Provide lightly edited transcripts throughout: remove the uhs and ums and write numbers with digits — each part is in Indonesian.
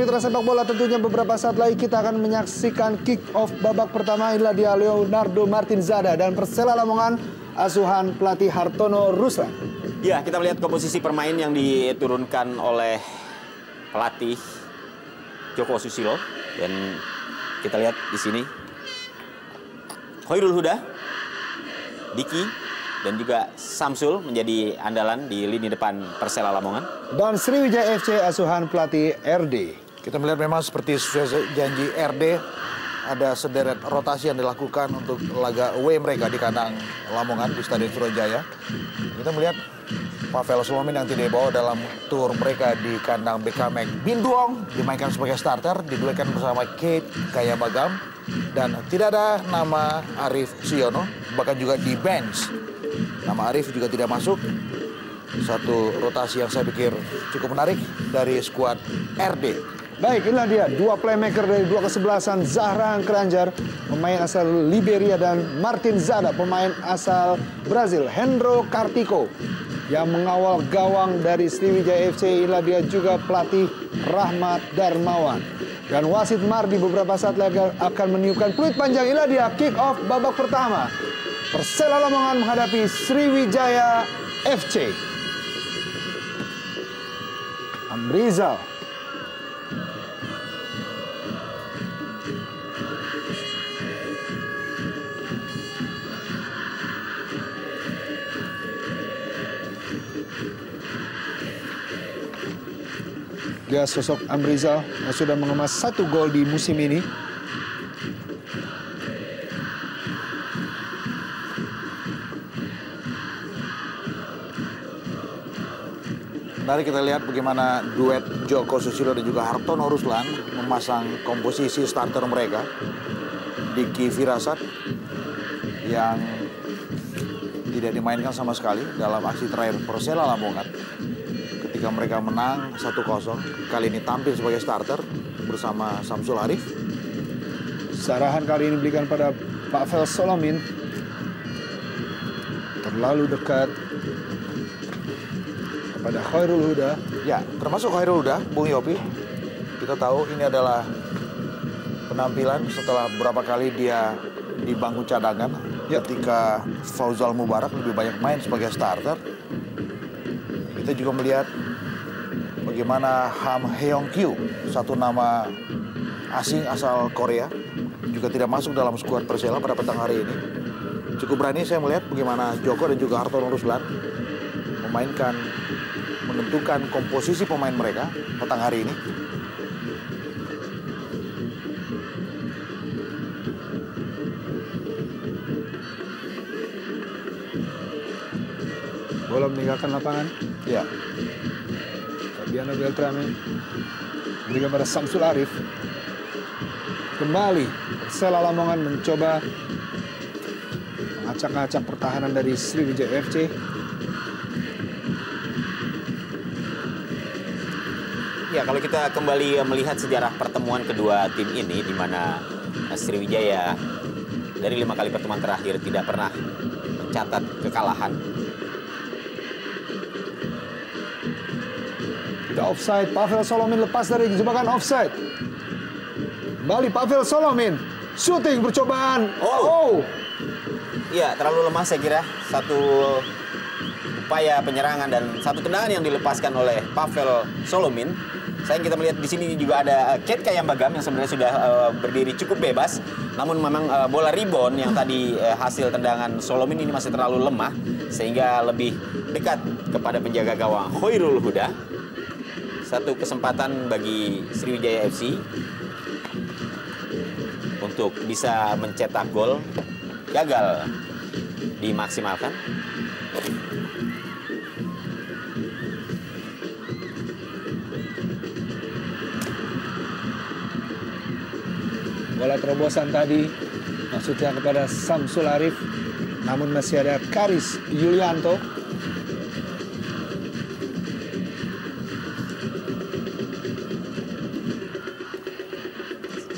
Mitra Sepak Bola, tentunya beberapa saat lagi kita akan menyaksikan kick off babak pertama. Inilah dia Leonardo Martinzada dan Persela Lamongan asuhan pelatih Hartono Ruslan. Ya, kita melihat komposisi permain yang diturunkan oleh pelatih Joko Susilo, dan kita lihat di sini Khairul Huda, Diki, dan juga Samsul menjadi andalan di lini depan Persela Lamongan. Dan Sriwijaya FC asuhan pelatih RD. Kita melihat memang seperti sesuai janji RD, ada sederet rotasi yang dilakukan untuk laga away mereka di kandang Lamongan di Stadion Surajaya. Kita melihat Pavel Solomin yang tidak dibawa dalam tur mereka di kandang BKMX Binduong dimainkan sebagai starter, diduetkan bersama Kate Kayabagam, dan tidak ada nama Arif Siono, bahkan juga di bench nama Arif juga tidak masuk. Satu rotasi yang saya pikir cukup menarik dari skuad RD. Baik, inilah dia dua playmaker dari dua kesebelasan, Zahra Keranjar, pemain asal Liberia, dan Martinzada, pemain asal Brazil, Hendro Kartiko, yang mengawal gawang dari Sriwijaya FC. Inilah dia juga pelatih Rahmat Darmawan. Dan wasit Mardi beberapa saat lagi akan meniupkan peluit panjang. Inilah dia kick off babak pertama. Persela Lamongan menghadapi Sriwijaya FC. Amrizal. Dia sosok Amrizal yang sudah mengemas 1 gol di musim ini. Mari kita lihat bagaimana duet Joko Susilo dan juga Hartono Ruslan memasang komposisi starter mereka. Diki Firasat yang tidak dimainkan sama sekali dalam aksi terakhir Persela Lamongan ketika mereka menang 1-0, kali ini tampil sebagai starter bersama Samsul Arif. Sarahan kali ini diberikan pada Pavel Solomin. Terlalu dekat kepada Khairul Huda. Ya, termasuk Khairul Huda, Bung Yopi. Kita tahu ini adalah penampilan setelah beberapa kali dia di bangku cadangan ketika Fauzal Mubarak lebih banyak main sebagai starter. Kita juga melihat bagaimana Ham Heong Kyu, satu nama asing asal Korea, juga tidak masuk dalam skuad Persela pada petang hari ini. Cukup berani saya melihat bagaimana Joko dan juga Hartono Ruslan menentukan komposisi pemain mereka petang hari ini. Bola meninggalkan lapangan. Ya. Fabiano Beltrame berikan pada Samsul Arif. Kembali Persela Lamongan mencoba mengacak-acak pertahanan dari Sriwijaya FC. Ya, kalau kita kembali melihat sejarah pertemuan kedua tim ini, di mana Sriwijaya dari 5 kali pertemuan terakhir tidak pernah mencatat kekalahan. Tidak offside, Pavel Solomin lepas dari jebakan offside. Kembali Pavel Solomin, shooting percobaan. Ya, terlalu lemah saya kira. Satu upaya penyerangan dan satu tendangan yang dilepaskan oleh Pavel Solomin. Sayang kita melihat di sini juga ada Kate Kayabagam yang sebenarnya sudah berdiri cukup bebas. Namun memang bola rebound yang tadi hasil tendangan Solomin ini masih terlalu lemah, sehingga lebih dekat kepada penjaga gawang Khairul Huda. Satu kesempatan bagi Sriwijaya FC untuk bisa mencetak gol, gagal dimaksimalkan. Bola terobosan tadi maksudnya kepada Samsul Arif, namun masih ada Karis Yulianto.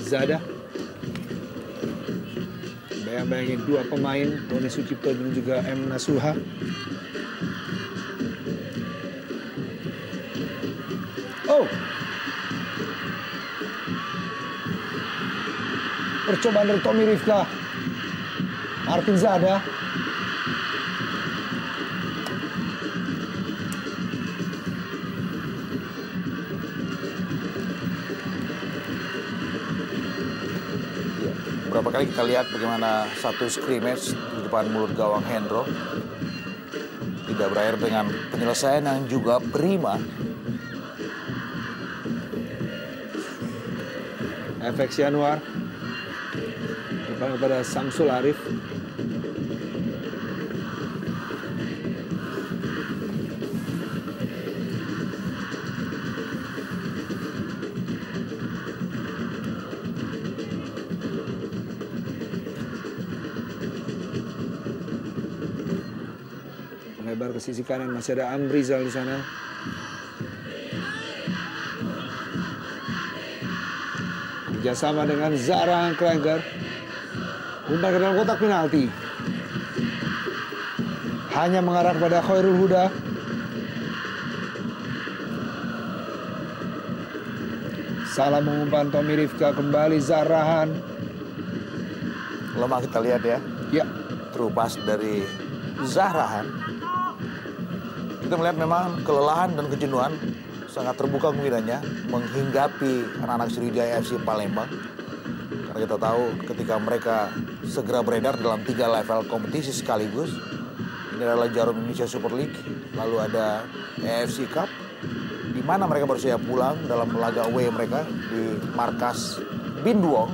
Zada. Bayang-bayangin 2 pemain, Tony Sucipto dan juga M. Nasuha. Percobaan dari Tommy Rifka. Martin Zada. Beberapa kali kita lihat bagaimana satu scrimmage di depan mulut gawang Hendro tidak berakhir dengan penyelesaian yang juga prima. FX Yanuar. Depan kepada Samsul Arif. Melebar ke sisi kanan, masih ada Amrizal di sana. Kerjasama dengan Zahra Kranger. Umpan ke dalam kotak penalti. Hanya mengarah kepada Khairul Huda. Salah mengumpan Tommy Rifka, kembali Zahrahan. Lemah kita lihat ya. Ya, True pass dari Zahrahan. Kita melihat memang kelelahan dan kejenuhan sangat terbuka kemungkinannya menghinggapi anak-anak Sriwijaya FC Palembang. Karena kita tahu ketika mereka segera beredar dalam 3 level kompetisi sekaligus. Ini adalah Jarum Indonesia Super League, lalu ada AFC Cup, di mana mereka baru saja pulang dalam laga away mereka di markas Binduong.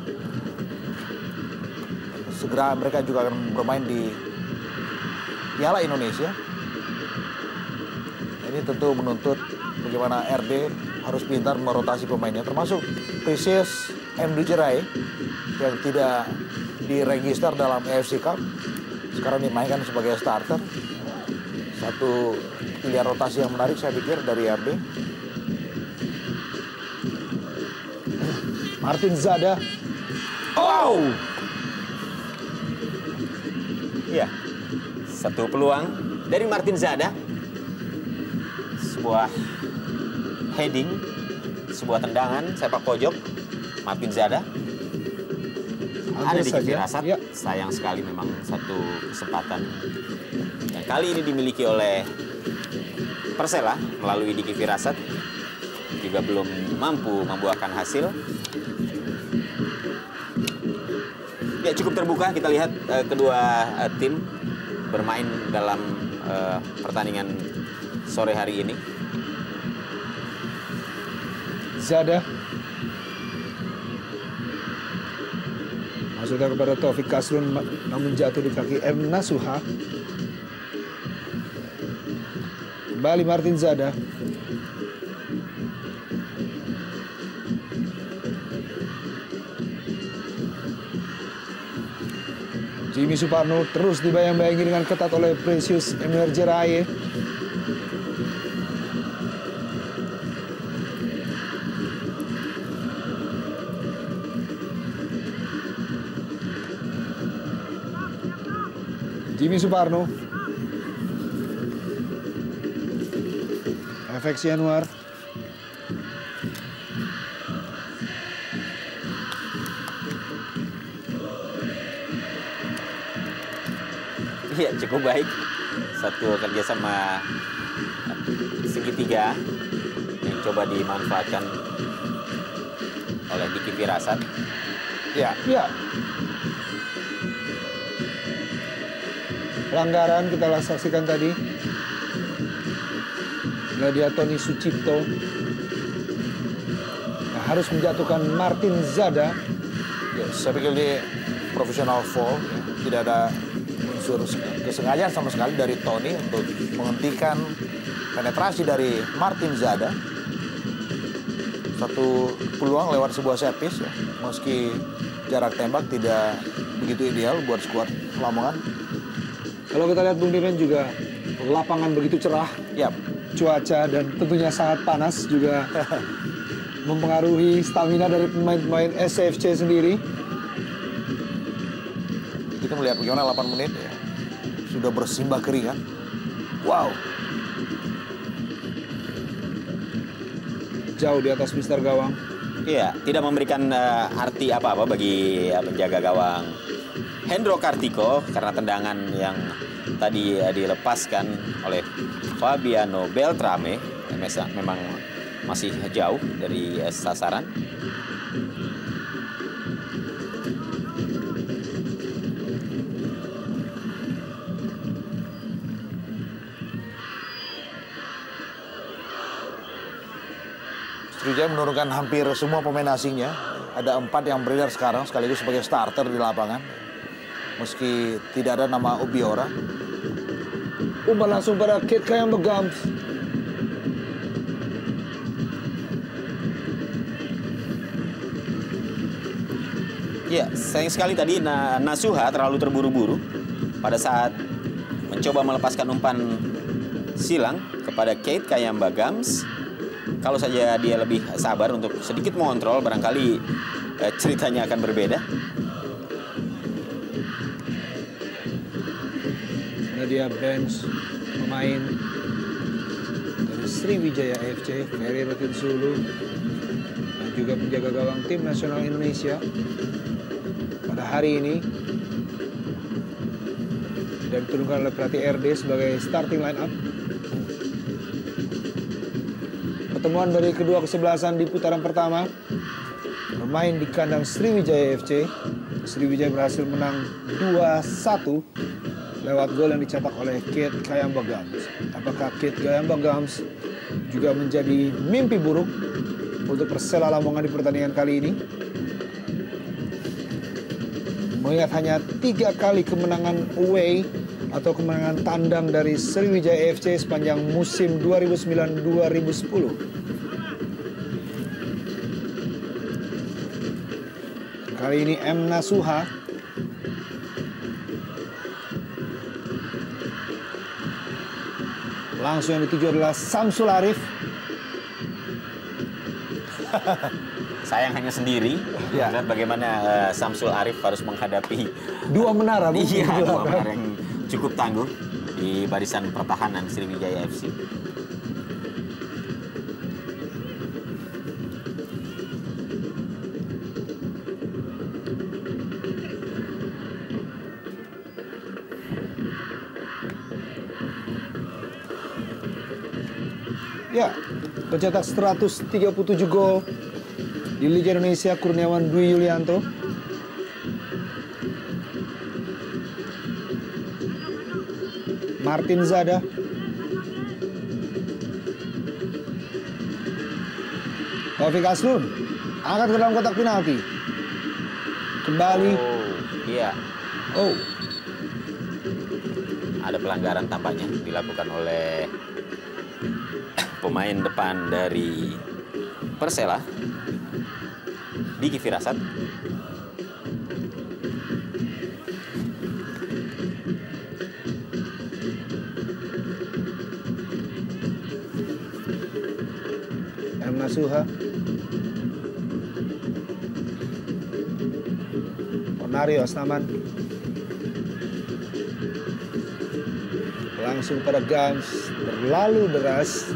Segera mereka juga akan bermain di Piala Indonesia. Ini tentu menuntut bagaimana RD harus pintar merotasi pemainnya, termasuk Precious MD Jerai yang tidak diregister dalam AFC Cup. Sekarang dimainkan sebagai starter. Satu pilihan rotasi yang menarik saya pikir dari RD. Martin Zada. Oh! Iya, satu peluang dari Martin Zada. Sebuah heading, sebuah tendangan sepak pojok Martin Zada. Ada di Firasat, ya. Sayang sekali memang satu kesempatan yang kali ini dimiliki oleh Persela melalui Diki Firasat juga belum mampu membuahkan hasil. Ya, cukup terbuka kita lihat kedua tim bermain dalam pertandingan sore hari ini. Zada. Masuknya kepada Taufik Kasrun, namun jatuh di kaki M. Nasuha. Kembali Martin Zada. Jimmy Suparno terus dibayang-bayangi dengan ketat oleh Precious Emir Jeraye. Jimmy Suparno. FX Yanuar. Iya, cukup baik. Satu kerjasama segitiga yang coba dimanfaatkan oleh Diki Firasat. Ya, Ya. Pelanggaran kita saksikan tadi. Gladiatoni Sucipto. Nah, harus menjatuhkan Martin Zada. ya, saya pikir ini profesional foul. Ya. Tidak ada unsur kesengajaan sama sekali dari Tony untuk menghentikan penetrasi dari Martin Zada. Satu peluang lewat sebuah set piece, ya. Meski jarak tembak tidak begitu ideal buat skuad Lamongan. Kalau kita lihat Bung Diren juga lapangan begitu cerah. Yap. Cuaca dan tentunya sangat panas juga mempengaruhi stamina dari pemain-pemain SCFC sendiri. Kita melihat bagaimana 8 menit ya. Sudah bersimbah keringat. Wow. Jauh di atas Mister Gawang. Iya, tidak memberikan arti apa-apa bagi penjaga gawang Hendro Kartiko karena tendangan yang tadi dilepaskan oleh Fabiano Beltrame memang masih jauh dari sasaran. Sriwijaya menurunkan hampir semua pemain asingnya. Ada 4 yang beredar sekarang sekaligus sebagai starter di lapangan. Meski tidak ada nama Obiora. Umpan langsung pada Kate Kayambagams. Ya, sayang sekali tadi Nasuha terlalu terburu-buru pada saat mencoba melepaskan umpan silang kepada Kate Kayambagams. Kalau saja dia lebih sabar untuk sedikit mengontrol, barangkali ceritanya akan berbeda. Nadia bench pemain dari Sriwijaya FC, Ferry Rotin Sulu, dan juga penjaga gawang tim nasional Indonesia pada hari ini tidak diturunkan oleh pelatih RD sebagai starting line up. Pertemuan dari kedua kesebelasan di putaran pertama bermain di kandang Sriwijaya FC. Sriwijaya berhasil menang 2-1 lewat gol yang dicetak oleh Kate Kayambagams. Apakah Kate Kayambagams juga menjadi mimpi buruk untuk Persela Lamongan di pertandingan kali ini? Mengingat hanya 3 kali kemenangan away atau kemenangan tandang dari Sriwijaya FC sepanjang musim 2009-2010. Kali ini M. Nasuha langsung yang dituju adalah Samsul Arif. Sayang hanya sendiri. Ya. Lihat bagaimana Samsul Arif harus menghadapi Dua menara, Bu. iya, dua menara yang cukup tangguh di barisan pertahanan Sriwijaya FC. Ya, pencetak 137 gol di Liga Indonesia Kurniawan Dwi Yulianto. Martin Zada. Taufik Aslun angkat ke dalam kotak penalti. Kembali. Iya. Oh, Ada pelanggaran tampaknya dilakukan oleh pemain depan dari Persela, Diki Firasat. M. Nasuha. Onario Asnaman. Langsung pada Gams, terlalu deras.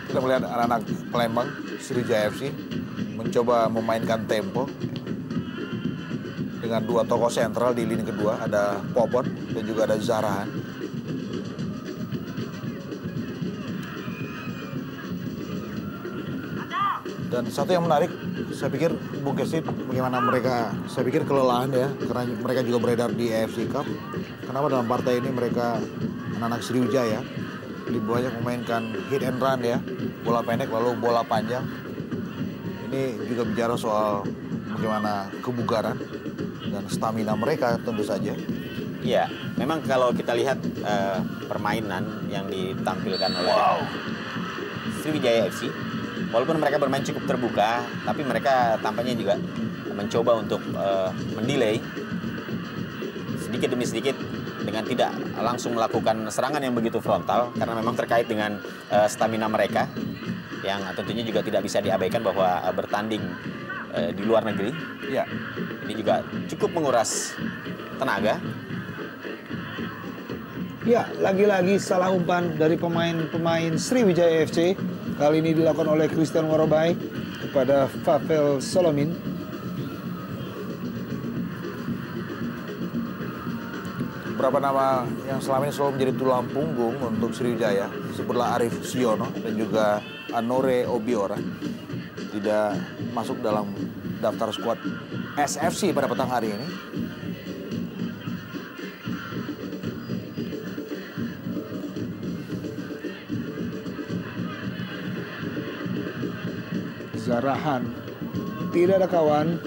Kita melihat anak-anak Palembang, Sriwijaya FC, mencoba memainkan tempo dengan 2 tokoh sentral di lini kedua, ada Popon dan juga ada Zarahan. Dan satu yang menarik, saya pikir Bung Kesit, bagaimana mereka, saya pikir kelelahan ya, karena mereka juga beredar di AFC Cup. Kenapa dalam partai ini mereka, anak-anak Sriwijaya, lebih banyak memainkan hit and run ya, bola pendek lalu bola panjang. Ini juga bicara soal bagaimana kebugaran dan stamina mereka tentu saja. Iya, memang kalau kita lihat permainan yang ditampilkan oleh Sriwijaya FC walaupun mereka bermain cukup terbuka, tapi mereka tampaknya juga mencoba untuk mendelay sedikit demi sedikit dengan tidak langsung melakukan serangan yang begitu frontal, karena memang terkait dengan stamina mereka yang tentunya juga tidak bisa diabaikan bahwa bertanding di luar negeri. Ya. Ini juga cukup menguras tenaga. Ya, lagi-lagi salah umpan dari pemain Sriwijaya FC. Kali ini dilakukan oleh Christian Warobai kepada Pavel Solomin. Beberapa nama yang selama ini selalu menjadi tulang punggung untuk Sriwijaya, sebutlah Arif Siono dan juga Anore Obiora, tidak masuk dalam daftar skuad SFC pada petang hari ini. Zarahan, tidak ada kawan.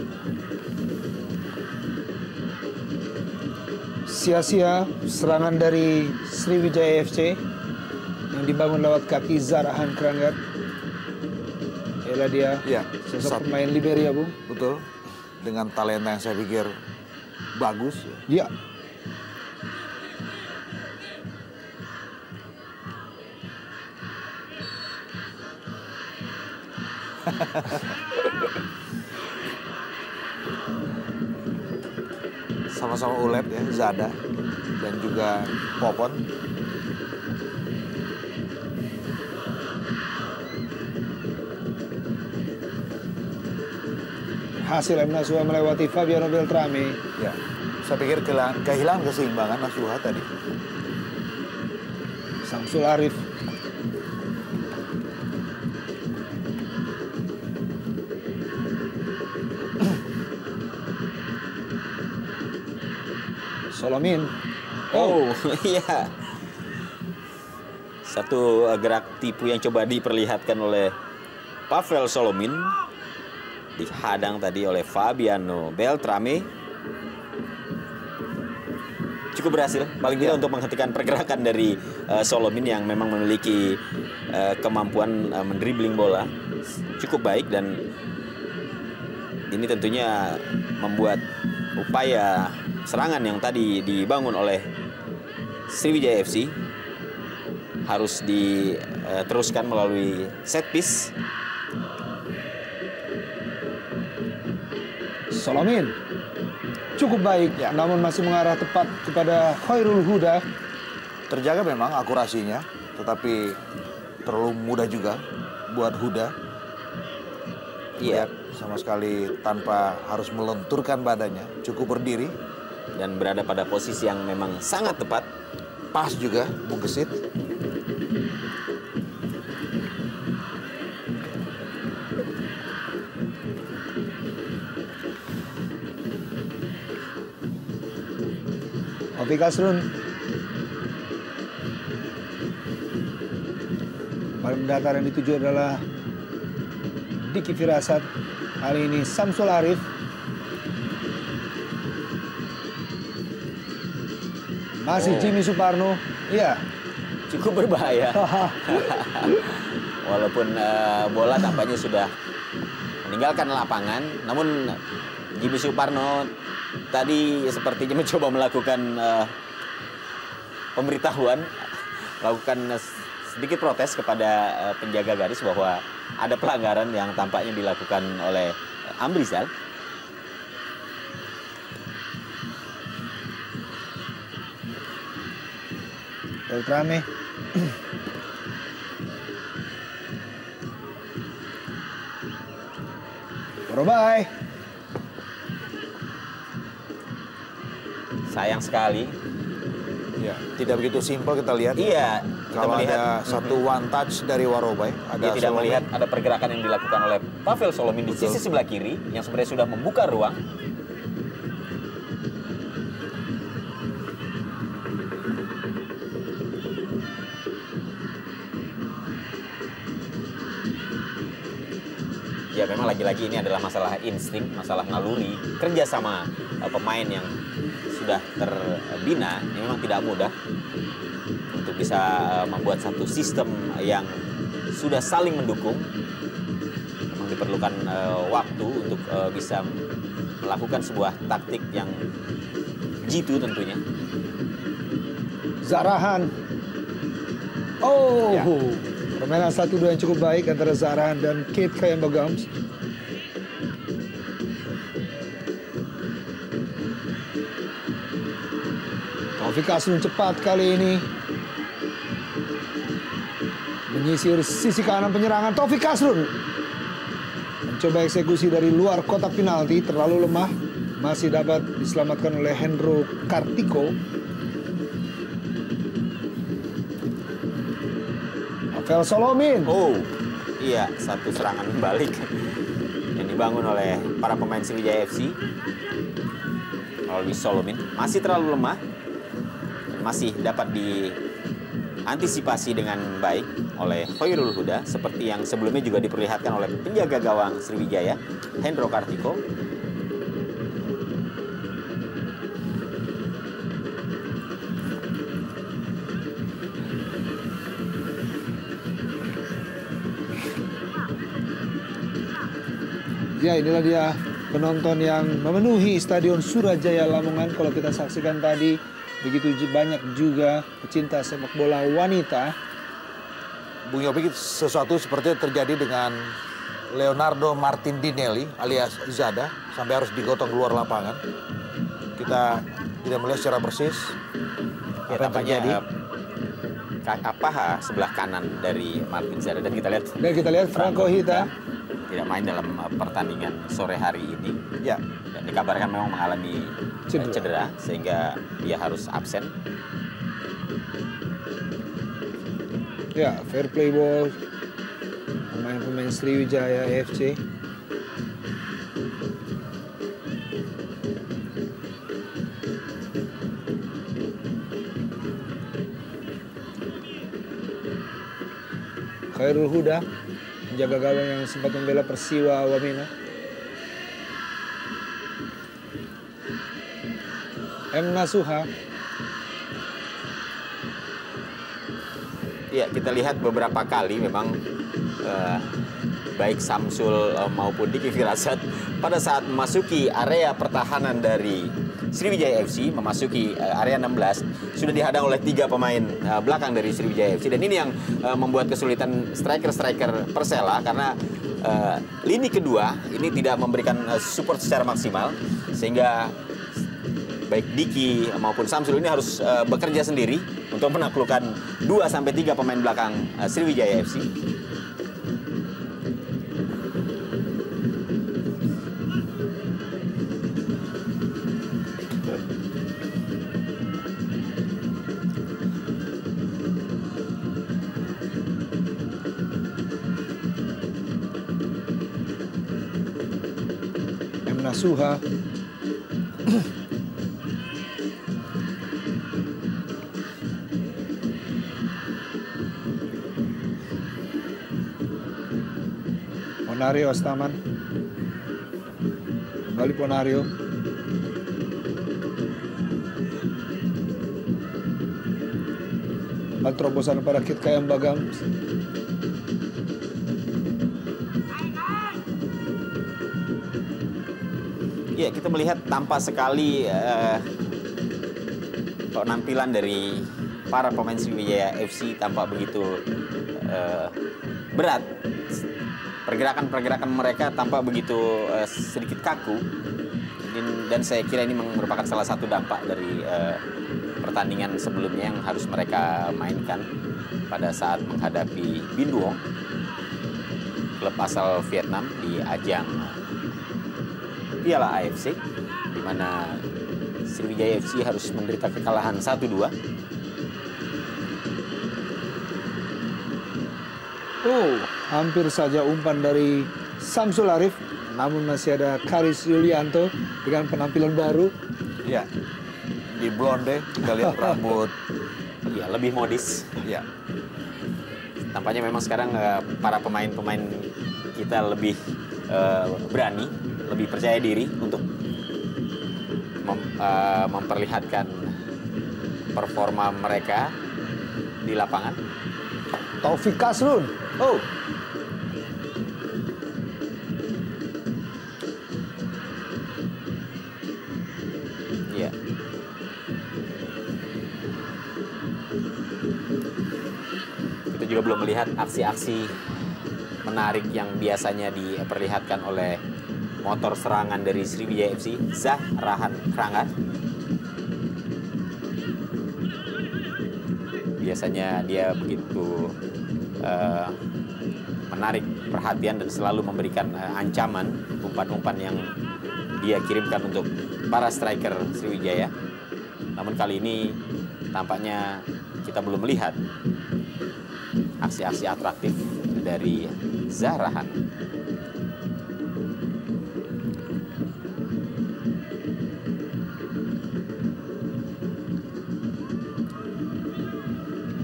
Sia-sia serangan dari Sriwijaya FC yang dibangun lewat kaki Zarahan Kranggat. Inilah dia, Ya, sosok pemain Liberia, Bung. betul. Dengan talenta yang saya pikir bagus. Ya, Sama-sama ulet ya, Zada dan juga Popon. hasil M. Nasuha melewati Fabiano Beltrame. Ya, saya pikir kehilangan keseimbangan Nasuha tadi. Samsul Arif. Solomin. Oh, iya. Satu gerak tipu yang coba diperlihatkan oleh Pavel Solomin. Dihadang tadi oleh Fabiano Beltrame. Cukup berhasil, paling tidak untuk menghentikan pergerakan dari Solomin yang memang memiliki kemampuan mendribling bola cukup baik, dan ini tentunya membuat upaya serangan yang tadi dibangun oleh Sriwijaya FC harus diteruskan melalui set piece. Solomin cukup baik, Ya. namun masih mengarah tepat kepada Khairul Huda. Terjaga memang akurasinya, tetapi terlalu mudah juga buat Huda. Iya. Lihat, sama sekali tanpa harus melenturkan badannya, cukup berdiri. Dan berada pada posisi yang memang sangat tepat. Pas juga, Bung Gesit. Opi Kasrun. Paling datar yang dituju adalah Diki Firasat. Kali ini Samsul Arif. Masih Jimmy Suparno. Iya. Cukup berbahaya. Walaupun bola tampaknya sudah meninggalkan lapangan, namun Jimmy Suparno tadi sepertinya mencoba melakukan pemberitahuan, melakukan sedikit protes kepada penjaga garis bahwa ada pelanggaran yang tampaknya dilakukan oleh Amrizal. Beltrame. Warobai. Sayang sekali. Ya, tidak begitu simpel kita lihat. Iya, kita Kalau melihat ada satu one touch dari Warobai, dia ada tidak Solomin. melihat ada pergerakan yang dilakukan oleh Pavel Solomin di Betul. sisi sebelah kiri yang sebenarnya sudah membuka ruang. Ya memang lagi-lagi ini adalah masalah insting, masalah naluri, kerjasama pemain yang sudah terbina. Ini memang tidak mudah untuk bisa membuat satu sistem yang sudah saling mendukung. diperlukan waktu untuk bisa melakukan sebuah taktik yang jitu tentunya. Zahrahan. Oh, Ya. permainan 1-2 yang cukup baik antara Zahrahan dan Kate Kayambagams. Taufik Asrun cepat kali ini menyisir sisi kanan penyerangan. Taufik Asrun mencoba eksekusi dari luar kotak penalti, terlalu lemah. Masih dapat diselamatkan oleh Hendro Kartiko. Pavel Solomin. Oh, iya, satu serangan balik yang dibangun oleh para pemain Sriwijaya FC melalui Solomin. Masih terlalu lemah, masih dapat diantisipasi dengan baik oleh Khairul Huda, seperti yang sebelumnya juga diperlihatkan oleh penjaga gawang Sriwijaya, Hendro Kartiko. Ya, inilah dia penonton yang memenuhi Stadion Surajaya Lamongan. Kalau kita saksikan tadi, begitu banyak juga pecinta sepak bola wanita. Bung Yopi, sesuatu seperti terjadi dengan Leonardo Martindinelli alias Zada sampai harus digotong keluar lapangan. Kita tidak melihat secara persis Ya, apa yang terjadi. tampaknya paha sebelah kanan dari Martin Zada, dan kita lihat Franco Hita. tidak main dalam pertandingan sore hari ini. Ya, Dan dikabarkan memang mengalami Cedera. cedera sehingga dia harus absen. Ya, fair play ball. Pemain-pemain Sriwijaya FC. Khairul Huda, penjaga gawang yang sempat membela Persiwa Wamena. M. Nasuha. Ya, kita lihat beberapa kali memang baik Samsul maupun Diki Firasat pada saat memasuki area pertahanan dari Sriwijaya FC, memasuki area 16, sudah dihadang oleh 3 pemain belakang dari Sriwijaya FC. Dan ini yang membuat kesulitan striker-striker Persela, karena lini kedua ini tidak memberikan support secara maksimal, sehingga baik Diki maupun Samsul ini harus bekerja sendiri untuk menaklukkan 2-3 pemain belakang Sriwijaya FC. M. Nasuha. Ponario Astaman. Kembali Ponario. Dan terobosan pada Kit Kayambagams. Ya, kita melihat tampak sekali penampilan dari para pemain Sriwijaya FC tampak begitu berat. Pergerakan-pergerakan mereka tampak begitu sedikit kaku. Dan saya kira ini merupakan salah satu dampak dari pertandingan sebelumnya yang harus mereka mainkan pada saat menghadapi Binduong, klub asal Vietnam, di ajang Piala AFC, di mana Sriwijaya FC harus menderita kekalahan 1-2. Oh, hampir saja umpan dari Samsul Arif, namun masih ada Karis Yulianto dengan penampilan baru. ya. Di blonde kita lihat rambut. Ya, lebih modis. Ya, Tampaknya memang sekarang para pemain-pemain kita lebih berani, lebih percaya diri untuk memperlihatkan performa mereka di lapangan. Taufik Kasrun. Oh, melihat aksi-aksi menarik yang biasanya diperlihatkan oleh motor serangan dari Sriwijaya FC, Zahrahan Krangar. Biasanya dia begitu menarik perhatian dan selalu memberikan ancaman, umpan-umpan yang dia kirimkan untuk para striker Sriwijaya. Namun kali ini tampaknya kita belum melihat aksi-aksi atraktif dari Zahrahan.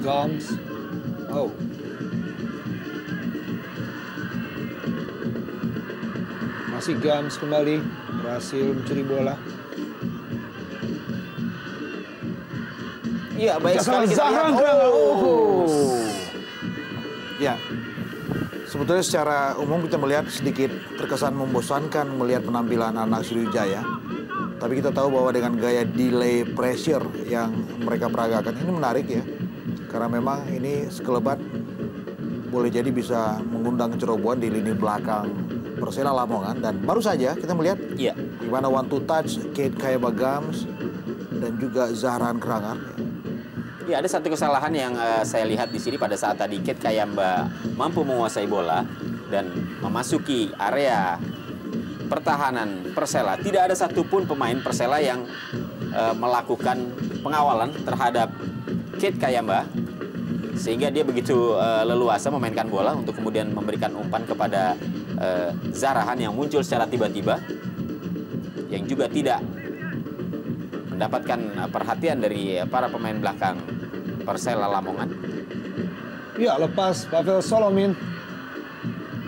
Gams. Oh. Masih Gams kembali. Berhasil mencuri bola. Iya, baik sekali kita lihat. Ya, sebetulnya secara umum kita melihat sedikit terkesan membosankan melihat penampilan anak Sriwijaya. Tapi kita tahu bahwa dengan gaya delay pressure yang mereka peragakan ini menarik ya. Karena memang ini sekelebat boleh jadi bisa mengundang kecerobohan di lini belakang Persela Lamongan. Dan baru saja kita melihat di mana one to touch Kate Kayaba Gams dan juga Zahrahan Krangar. Ya, ada satu kesalahan yang saya lihat di sini pada saat tadi Kate Kayamba mampu menguasai bola dan memasuki area pertahanan Persela. Tidak ada satupun pemain Persela yang melakukan pengawalan terhadap Kate Kayamba, sehingga dia begitu leluasa memainkan bola untuk kemudian memberikan umpan kepada Zahrahan yang muncul secara tiba-tiba, yang juga tidak mendapatkan perhatian dari para pemain belakang Persela Lamongan. Ya, lepas Pavel Solomin.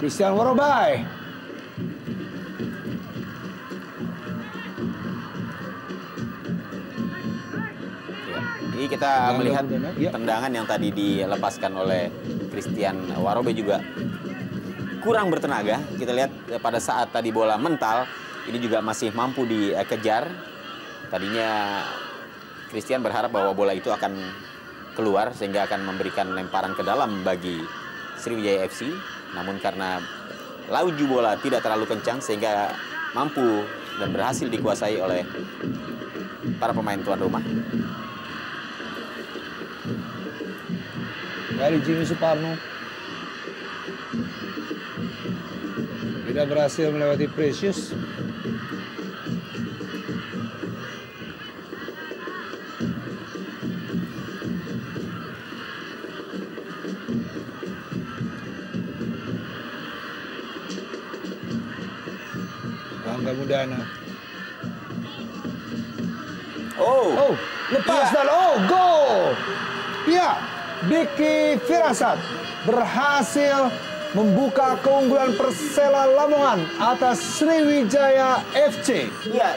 Christian Warobai. Ya, ini kita melihat tendangan yang tadi dilepaskan oleh Christian Warobai juga kurang bertenaga. Kita lihat pada saat tadi bola mental, ini juga masih mampu dikejar. Tadinya Christian berharap bahwa bola itu akan keluar sehingga akan memberikan lemparan ke dalam bagi Sriwijaya FC. Namun karena laju bola tidak terlalu kencang sehingga mampu dan berhasil dikuasai oleh para pemain tuan rumah. Dari Jimmy Suparno. Tidak berhasil melewati Precious. Bangga Mudana. Oh, lepas dan gol. Ya, Diki Firasat berhasil membuka keunggulan Persela Lamongan atas Sriwijaya FC. Ya,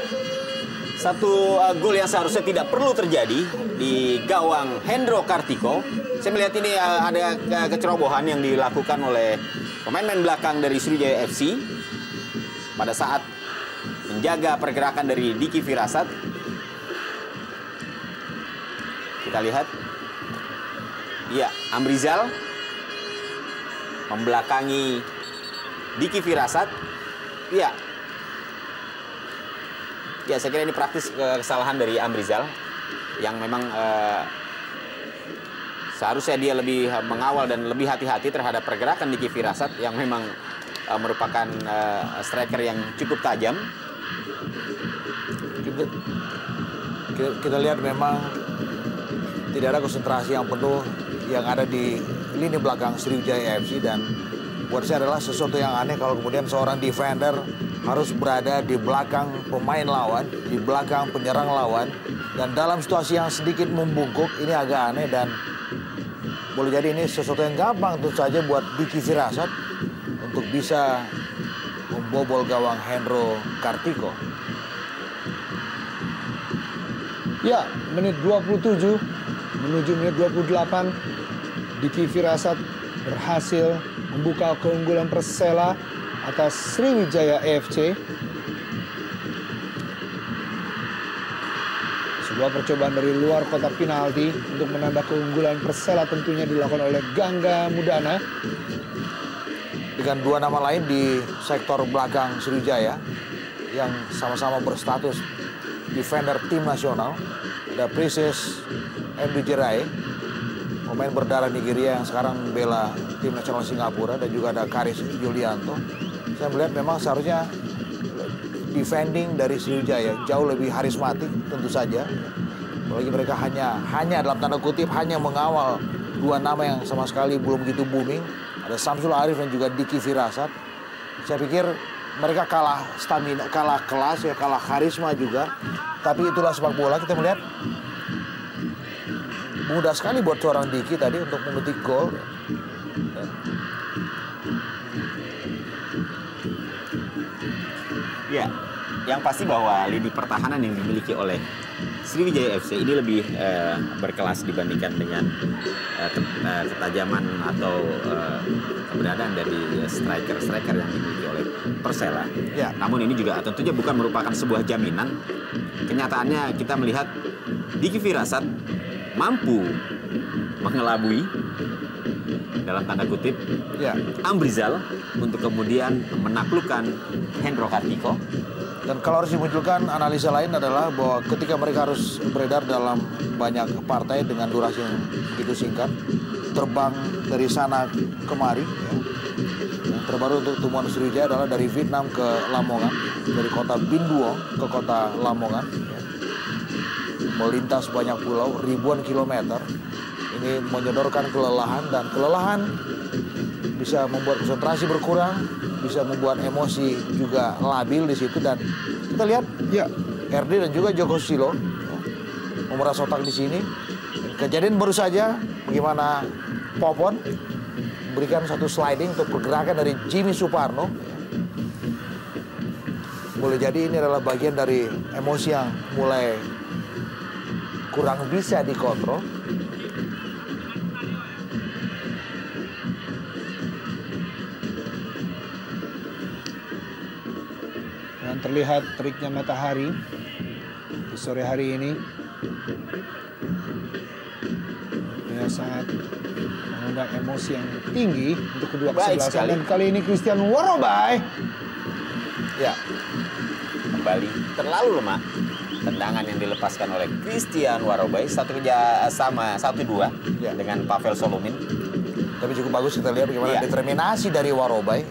satu gol yang seharusnya tidak perlu terjadi di gawang Hendro Kartiko. Saya melihat ini ada kecerobohan yang dilakukan oleh pemain-pemain belakang dari Sriwijaya FC pada saat menjaga pergerakan dari Diki Firasat. Kita lihat, ya, Amrizal membelakangi Diki Firasat. Ya, saya kira ini praktis kesalahan dari Amrizal yang memang seharusnya dia lebih mengawal dan lebih hati-hati terhadap pergerakan Diki Firasat yang memang merupakan striker yang cukup tajam. Kita lihat memang tidak ada konsentrasi yang penuh yang ada di lini belakang Sriwijaya FC, dan buat saya adalah sesuatu yang aneh kalau kemudian seorang defender harus berada di belakang pemain lawan, di belakang penyerang lawan, dan dalam situasi yang sedikit membungkuk. Ini agak aneh dan boleh jadi ini sesuatu yang gampang tentu saja buat Diki Firasat untuk bisa membobol gawang Hendro Kartiko. Ya, menit 27 menuju menit 28, Diki Firasat berhasil membuka keunggulan Persela atas Sriwijaya FC. Dua percobaan dari luar kotak penalti untuk menambah keunggulan Persela tentunya dilakukan oleh Gangga Mudana. Dengan dua nama lain di sektor belakang Sriwijaya yang sama-sama berstatus defender tim nasional. Ada Princess Mdujerai, pemain berdarah Nigeria yang sekarang membela tim nasional Singapura, dan juga ada Karis Yulianto. Saya melihat memang seharusnya defending dari Sriwijaya jauh lebih harismatik tentu saja. Apalagi mereka hanya dalam tanda kutip hanya mengawal dua nama yang sama sekali belum begitu booming. Ada Samsul Arif dan juga Diki Firasat. Saya pikir mereka kalah stamina, kalah kelas, ya kalah karisma juga. Tapi itulah sepak bola. Kita melihat mudah sekali buat seorang Diki tadi untuk memetik gol. Ya, yang pasti bahwa lini pertahanan yang dimiliki oleh Sriwijaya FC ini lebih berkelas dibandingkan dengan ketajaman atau keberadaan dari striker-striker yang dimiliki oleh Persela. Ya. Namun ini juga tentunya bukan merupakan sebuah jaminan. Kenyataannya kita melihat Diki Firasat mampu mengelabui dalam tanda kutip Ya. Amrizal untuk kemudian menaklukkan Hendro Kartiko. Dan kalau harus dimunculkan analisa lain adalah bahwa ketika mereka harus beredar dalam banyak partai dengan durasi yang begitu singkat, terbang dari sana kemari, ya. Yang terbaru untuk temuan Sriwijaya adalah dari Vietnam ke Lamongan, dari kota Binduong ke kota Lamongan, ya. Melintas banyak pulau, ribuan kilometer. Ini menyodorkan kelelahan, dan kelelahan bisa membuat konsentrasi berkurang, bisa membuat emosi juga labil di situ. Dan kita lihat Ya, RD dan juga Joko Susilo memeras otak di sini. Kejadian baru saja bagaimana Popon memberikan satu sliding untuk pergerakan dari Jimmy Suparno. Boleh jadi ini adalah bagian dari emosi yang mulai kurang bisa dikontrol. dan terlihat teriknya matahari di sore hari ini. Yang sangat mengundang emosi yang tinggi untuk kedua Baik kesebelasan. sekali. Dan kali ini Christian Warobai Ya, Kembali terlalu lemah. Tendangan yang dilepaskan oleh Christian Warobai satu kerja sama 1-2 Ya. dengan Pavel Solomin. tapi cukup bagus kita lihat bagaimana Iya. determinasi dari Warobai.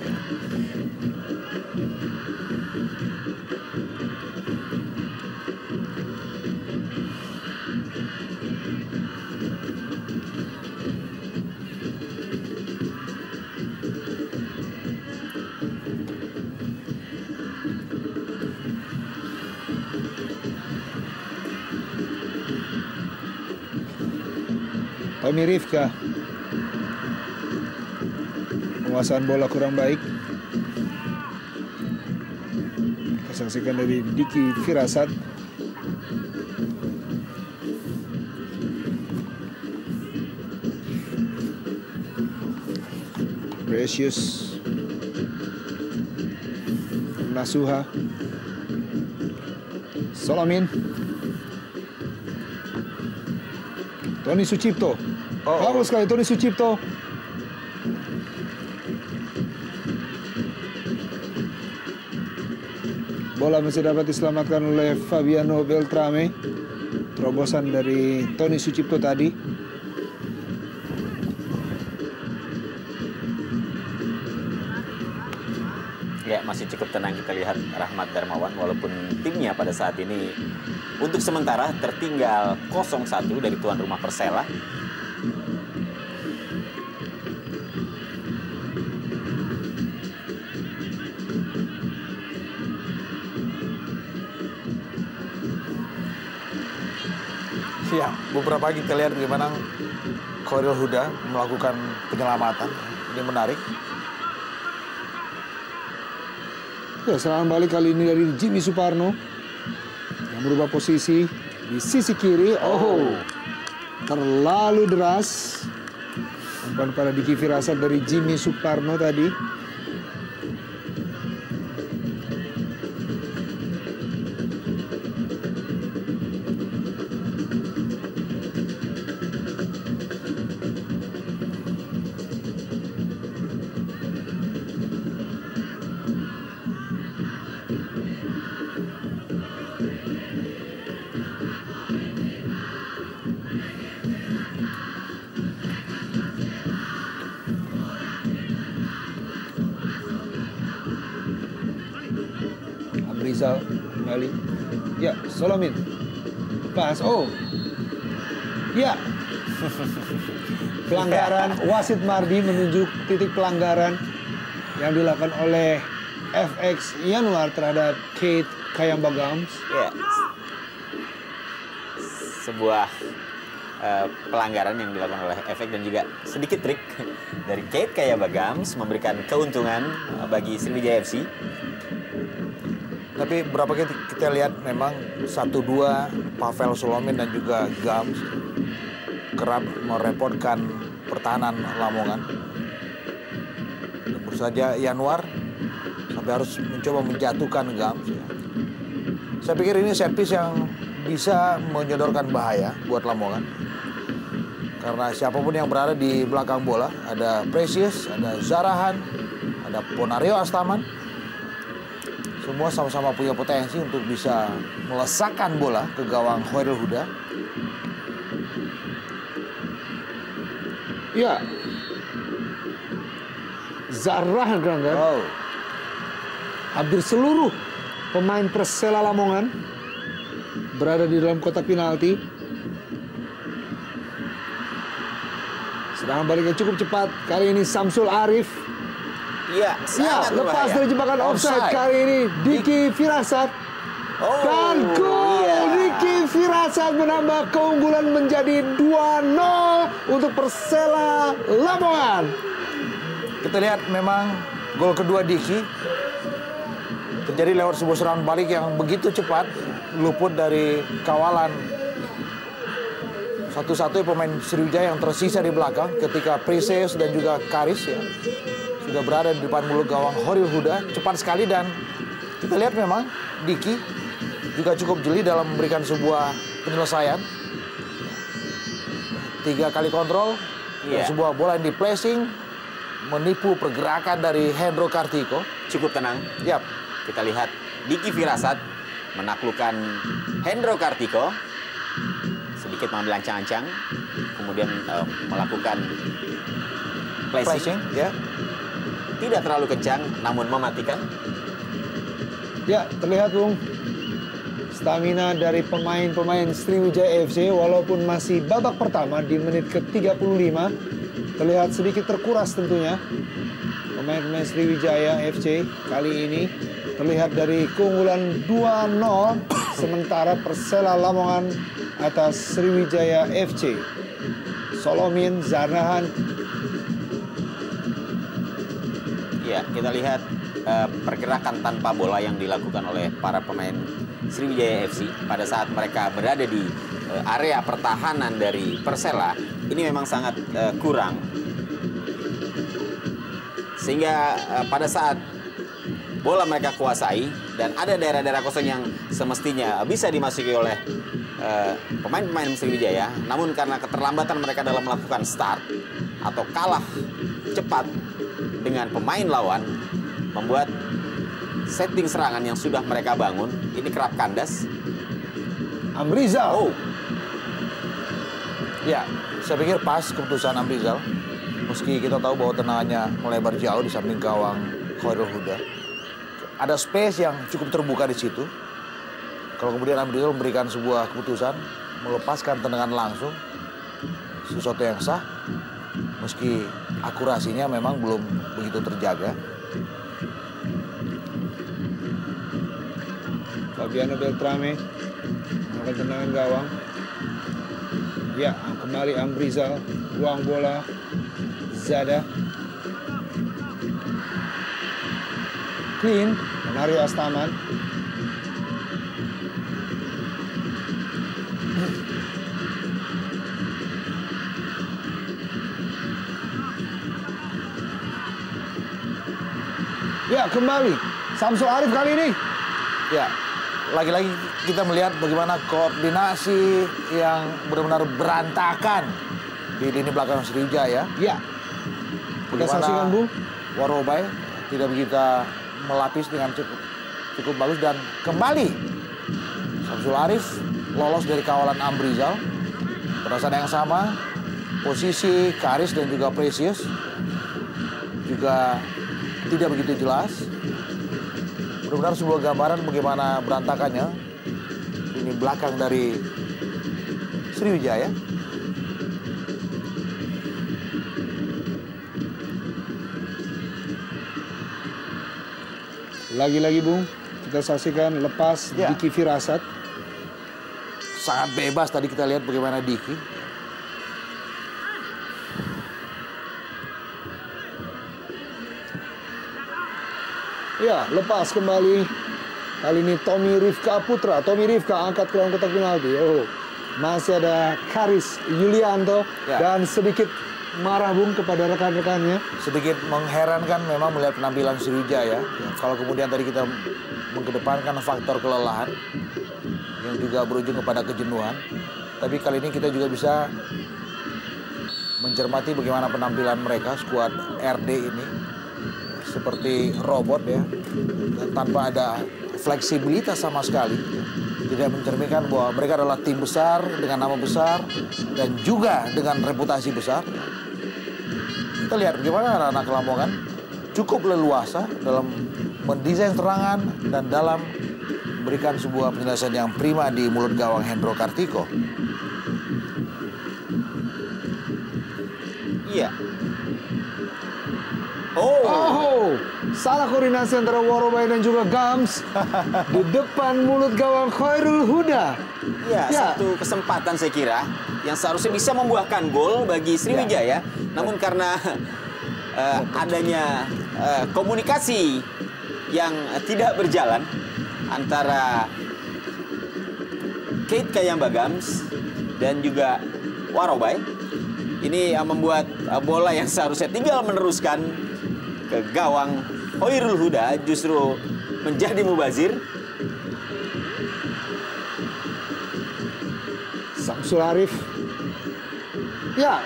Tommy Rifka. Penguasaan bola kurang baik. Kita saksikan dari Diki Firasat. Precious Nasuha. Solomin. Tony Sucipto. Bagus sekali Tony Sucipto. Bola masih dapat diselamatkan oleh Fabiano Beltrame. Terobosan dari Tony Sucipto tadi. Ya, masih cukup tenang kita lihat Rahmat Darmawan walaupun timnya pada saat ini untuk sementara tertinggal 0-1 dari tuan rumah Persela. Ya, beberapa kali kita lihat bagaimana Khairul Huda melakukan penyelamatan. Ini menarik. Ya, serangan balik kali ini dari Jimmy Suparno yang berubah posisi di sisi kiri. Oh, terlalu deras. Umpan pada Diki Firasat dari Jimmy Suparno tadi. Amrizal kembali. Ya, Solomin. Lepas. Oh. Ya. Pelanggaran. Wasit Mardi menunjuk titik pelanggaran yang dilakukan oleh FX Yanuar terhadap Kate Kayambagams. Ya. Sebuah pelanggaran yang dilakukan oleh Efek dan juga sedikit trik dari Kate Kayambagams memberikan keuntungan bagi Sriwijaya FC. Tapi berapa kali kita lihat memang 1-2 Pavel Solomin dan juga Gams kerap merepotkan pertahanan Lamongan. Tentu saja Yanuar sampai harus mencoba menjatuhkan Gams. Ya. Saya pikir ini set piece yang bisa menyodorkan bahaya buat Lamongan. Karena siapapun yang berada di belakang bola, ada Precious, ada Zarahan, ada Ponario Astaman. Semua sama-sama punya potensi untuk bisa melesakkan bola ke gawang Khairul Huda. Ya. Zarahan kan? Oh. Hampir seluruh pemain Persela Lamongan berada di dalam kotak penalti. Serangan baliknya cukup cepat. Kali ini Samsul Arif. Iya, sangat lepas berbahaya. dari jebakan offside. Kali ini Diki Firasat. Oh, Dan gol iya. Diki Firasat menambah keunggulan menjadi 2-0 untuk Persela Lamongan. Kita lihat memang gol kedua Diki terjadi lewat sebuah serangan balik yang begitu cepat, luput dari kawalan satu-satunya pemain Sriwijaya yang tersisa di belakang ketika Precious dan juga Karis ya sudah berada di depan mulut gawang Khairul Huda. Cepat sekali dan kita lihat memang Diki juga cukup jeli dalam memberikan sebuah penyelesaian. 3 kali kontrol, dan sebuah bola yang di placing menipu pergerakan dari Hendro Kartiko. Cukup tenang. Yap. Kita lihat Diki Firasat menaklukkan Hendro Kartiko. Sedikit mengambil ancang-ancang, kemudian melakukan placing. Ya. Tidak terlalu kencang, namun mematikan. Ya, terlihat Bung, stamina dari pemain-pemain Sriwijaya FC walaupun masih babak pertama di menit ke-35 terlihat sedikit terkuras tentunya. Pemain-pemain Sriwijaya FC kali ini terlihat dari keunggulan 2-0 sementara Persela Lamongan atas Sriwijaya FC. Solomin, Zarahan. Ya, kita lihat pergerakan tanpa bola yang dilakukan oleh para pemain Sriwijaya FC pada saat mereka berada di area pertahanan dari Persela. Ini memang sangat kurang. Sehingga pada saat bola mereka kuasai dan ada daerah-daerah kosong yang semestinya bisa dimasuki oleh pemain-pemain Sriwijaya, namun karena keterlambatan mereka dalam melakukan start atau kalah cepat dengan pemain lawan, membuat setting serangan yang sudah mereka bangun ini kerap kandas. Amrizal. Oh, Ya, saya pikir pas keputusan Amrizal. Meski kita tahu bahwa tendangannya melebar jauh di samping gawang Khairul Huda. Ada space yang cukup terbuka di situ. Kalau kemudian Amrizal memberikan sebuah keputusan, melepaskan tendangan langsung, sesuatu yang sah, meski akurasinya memang belum begitu terjaga. Fabiano Beltrame melakukan tendangan gawang. Ya, kembali Amrizal, buang bola. Zada. Clean, Mario Astaman. Ya, kembali Samsul Arif kali ini. Ya, lagi-lagi kita melihat bagaimana koordinasi yang benar-benar berantakan di lini belakang Sriwijaya. Ya, kita saksikan Bu. Warobai tidak begitu melapis dengan cukup bagus dan kembali Samsul Arif lolos dari kawalan Amrizal. Pada saat yang sama, posisi Karis dan juga Precious juga tidak begitu jelas. Benar-benar sebuah gambaran bagaimana berantakannya ini belakang dari Sriwijaya. Lagi-lagi Bung, kita saksikan lepas Ya. Diki Firasat. Sangat bebas tadi kita lihat bagaimana Diki. Ya, lepas kembali. Kali ini Tommy Rifka Putra. Tommy Rifka angkat ke dalam kotak penalti. Oh, masih ada Karis Yulianto. Ya. Dan sedikit marah Bung kepada rekan-rekannya. Sedikit mengherankan memang melihat penampilan Sriwijaya. Kalau kemudian tadi kita mengedepankan faktor kelelahan yang juga berujung kepada kejenuhan. Tapi kali ini kita juga bisa mencermati bagaimana penampilan mereka, skuad RD ini. Seperti robot ya, dan tanpa ada fleksibilitas sama sekali. Tidak mencerminkan bahwa mereka adalah tim besar dengan nama besar dan juga dengan reputasi besar. Kita lihat bagaimana anak-anak Lamongan cukup leluasa dalam mendesain serangan dan dalam memberikan sebuah penjelasan yang prima di mulut gawang Hendro Kartiko. Iya. Oh, salah koordinasi antara Warobai dan juga Gams di depan mulut gawang Khairul Huda. Ya, Ya. satu kesempatan saya kira yang seharusnya bisa membuahkan gol bagi Sriwijaya. Namun karena adanya komunikasi yang tidak berjalan antara Keith Kayambagams dan juga Warobai, ini membuat bola yang seharusnya tinggal meneruskan ke gawang Khairul Huda justru menjadi mubazir. Samsul Arif. Ya,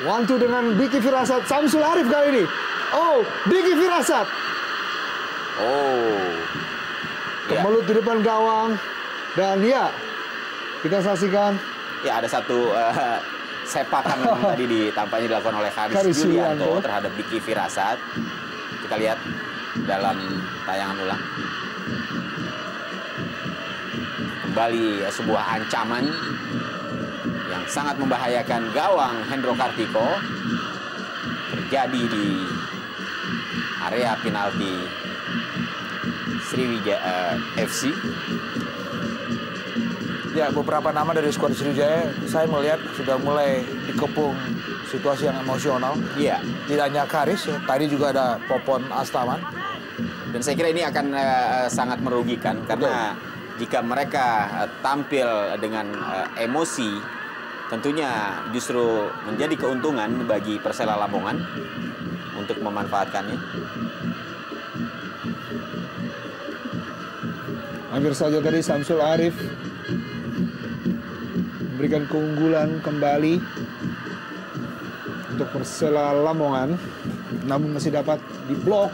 one-two dengan Diki Firasat. Samsul Arif kali ini. Oh, Diki Firasat. Oh. Ya. Kemelut di depan gawang. Dan ya, kita saksikan. Ya, ada satu sepakan yang tadi tampaknya dilakukan oleh Karis Karis Yulianto Yulianto terhadap Diki Firasat. Kita lihat dalam tayangan ulang. Kembali sebuah ancaman yang sangat membahayakan gawang Hendro Kartiko terjadi di area penalti Sriwijaya FC. Ya, beberapa nama dari skuad Sriwijaya saya melihat sudah mulai dikepung situasi yang emosional. Iya. Tidak hanya Karis, ya, tadi juga ada Popon Astaman. Dan saya kira ini akan sangat merugikan karena jika mereka tampil dengan emosi, tentunya justru menjadi keuntungan bagi Persela Lamongan untuk memanfaatkannya. Hampir saja tadi Samsul Arif memberikan keunggulan kembali untuk Persela Lamongan, namun masih dapat diblok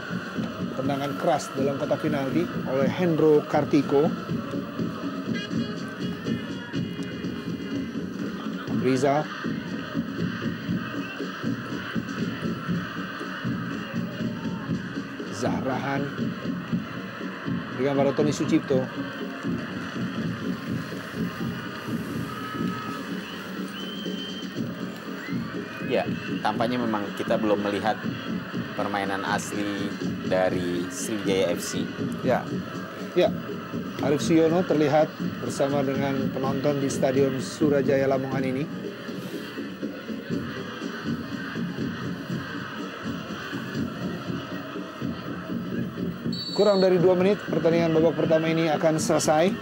tendangan keras dalam kotak penalti oleh Hendro Kartiko. Rizal. Zahrahan dengan Barotoni Sucipto. Ya, tampaknya memang kita belum melihat permainan asli dari Sriwijaya FC. Ya, Ya, Arif Suyono terlihat bersama dengan penonton di Stadion Surajaya Lamongan ini. Kurang dari 2 menit pertandingan babak pertama ini akan selesai.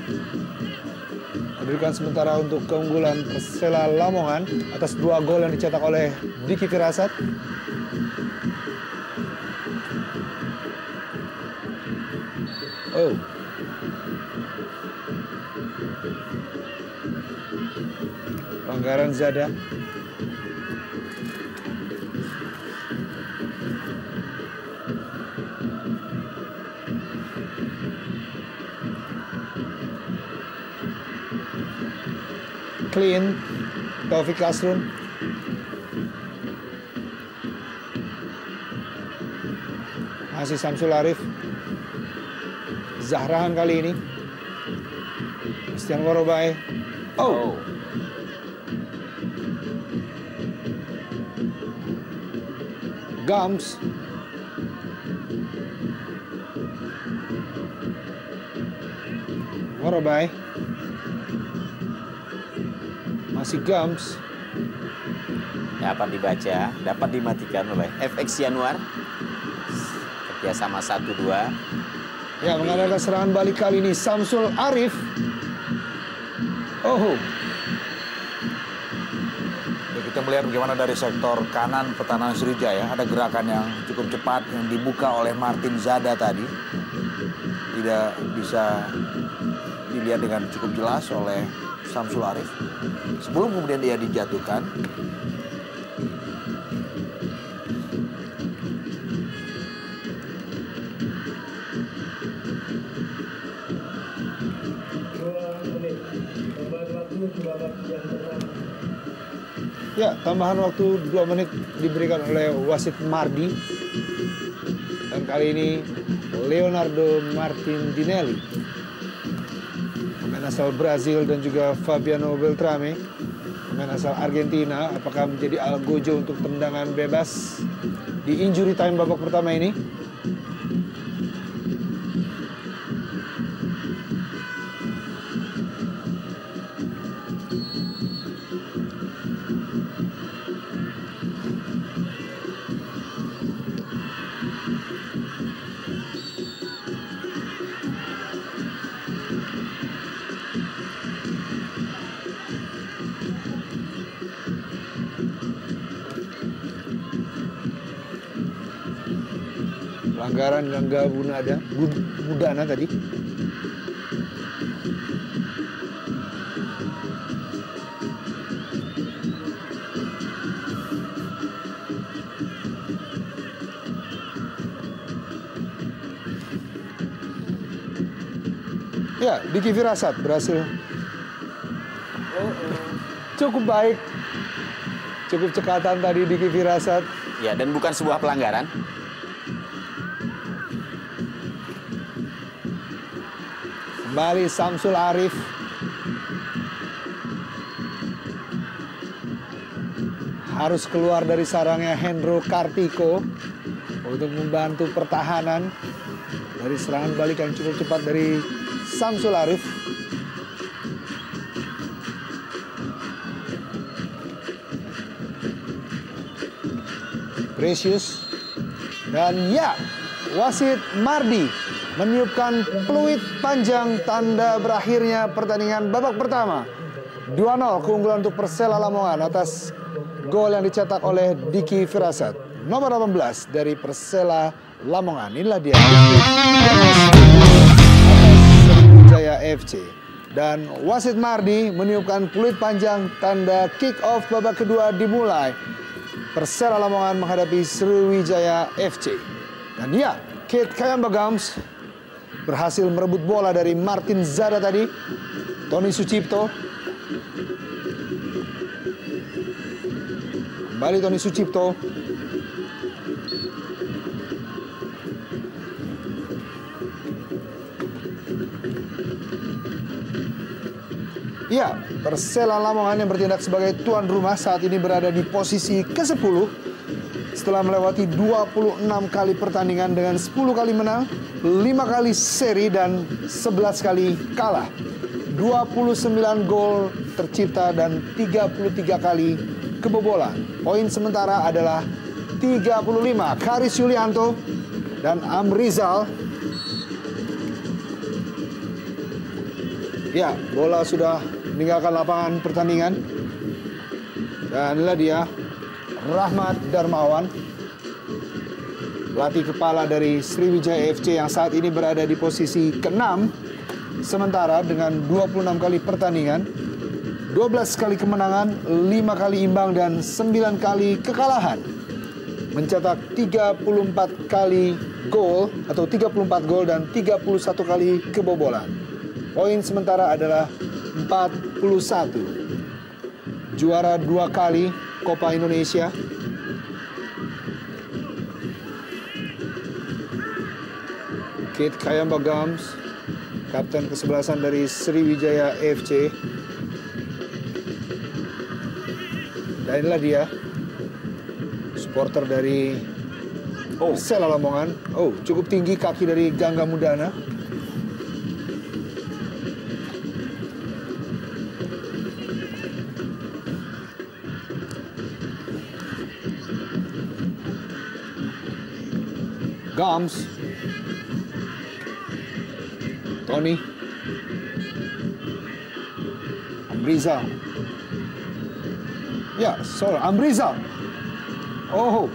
Diberikan sementara untuk keunggulan Persela Lamongan atas 2 gol yang dicetak oleh Diki Firasat. Oh. Pelanggaran Zada. Clean, Taufik Kasrun. Masih Samsul Arif. Zahrahan kali ini. Christian Worobai. Oh. Gams. Worobai. Masih Gams. Dapat dibaca, dapat dimatikan oleh FX Yanuar. Kerjasama 1-2. Ya, mengadakan serangan balik kali ini Samsul Arif. Oh. Kita melihat bagaimana dari sektor kanan pertahanan Sriwijaya ada gerakan yang cukup cepat yang dibuka oleh Martin Zada tadi. Tidak bisa dilihat dengan cukup jelas oleh Samsul Arif. Sebelum kemudian dia dijatuhkan. Ya, tambahan waktu 2 menit diberikan oleh wasit Mardi. Dan kali ini Leonardo Martindinelli, pemain asal Brazil, dan juga Fabiano Beltrame, pemain asal Argentina. Apakah menjadi algojo untuk tendangan bebas di injury time babak pertama ini? Pelanggaran Gangga Budana tadi. Ya, Diki Firasat berhasil. Cukup baik. Cukup cekatan tadi Diki Firasat. Ya, dan bukan sebuah pelanggaran. Kembali Samsul Arif. Harus keluar dari sarangnya Hendro Kartiko untuk membantu pertahanan dari serangan balik yang cukup cepat dari Samsul Arif. Precious. Dan ya, wasit Mardi meniupkan peluit panjang tanda berakhirnya pertandingan babak pertama. 2-0 keunggulan untuk Persela Lamongan atas gol yang dicetak oleh Diki Firasat. Nomor 18 dari Persela Lamongan. Inilah dia. Sriwijaya FC. Dan wasit Mardi meniupkan peluit panjang tanda kick off babak kedua dimulai. Persela Lamongan menghadapi Sriwijaya FC. Dan ya, Kate Kayamba Gams berhasil merebut bola dari Martin Zada tadi. Tony Sucipto. Kembali Tony Sucipto. Ya, Persela Lamongan yang bertindak sebagai tuan rumah saat ini berada di posisi ke-10 setelah melewati 26 kali pertandingan dengan 10 kali menang, 5 kali seri, dan 11 kali kalah. 29 gol tercipta dan 33 kali kebobolan. Poin sementara adalah 35. Karis Yulianto dan Amrizal. Ya, bola sudah meninggalkan lapangan pertandingan. Dan inilah dia Rahmat Darmawan, pelatih kepala dari Sriwijaya FC yang saat ini berada di posisi ke-6 sementara dengan 26 kali pertandingan, 12 kali kemenangan, 5 kali imbang, dan 9 kali kekalahan. Mencetak 34 kali gol atau 34 gol dan 31 kali kebobolan. Poin sementara adalah 41. Juara 2 kali Copa Indonesia. Kate Kayamba Gams kapten kesebelasan dari Sriwijaya FC. Dan inilah dia, supporter dari Persela Lamongan. Oh, cukup tinggi kaki dari Gangga Mudana. Gams, Tony, Amrizal. Ya, sorry, Amrizal. Oh,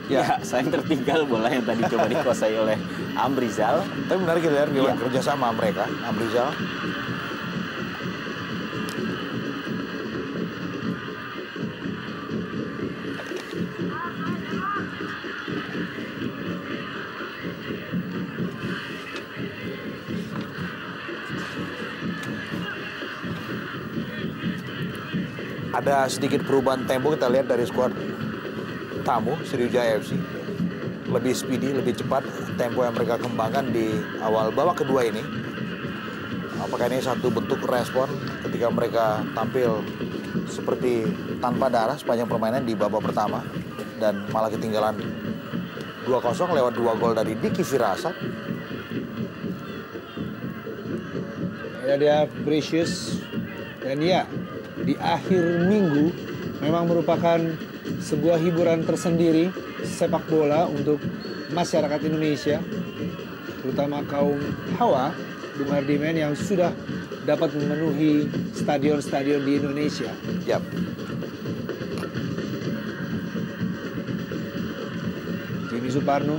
Ya, sayang tertinggal bola yang tadi coba dikuasai oleh Amrizal. Tapi menarik kita lihat gimana kerjasama mereka, Amrizal. Ada sedikit perubahan tempo kita lihat dari skuad tamu Sriwijaya FC. Lebih speedy, lebih cepat tempo yang mereka kembangkan di awal babak kedua ini. Apakah ini satu bentuk respon ketika mereka tampil seperti tanpa darah sepanjang permainan di babak pertama dan malah ketinggalan 2-0 lewat 2 gol dari Diki Firasat. ya dia Precious. Dan ya, di akhir minggu memang merupakan sebuah hiburan tersendiri sepak bola untuk masyarakat Indonesia, terutama kaum hawa, Bung Hardiman, yang sudah dapat memenuhi stadion-stadion di Indonesia. Yap. Jimmy Suparno.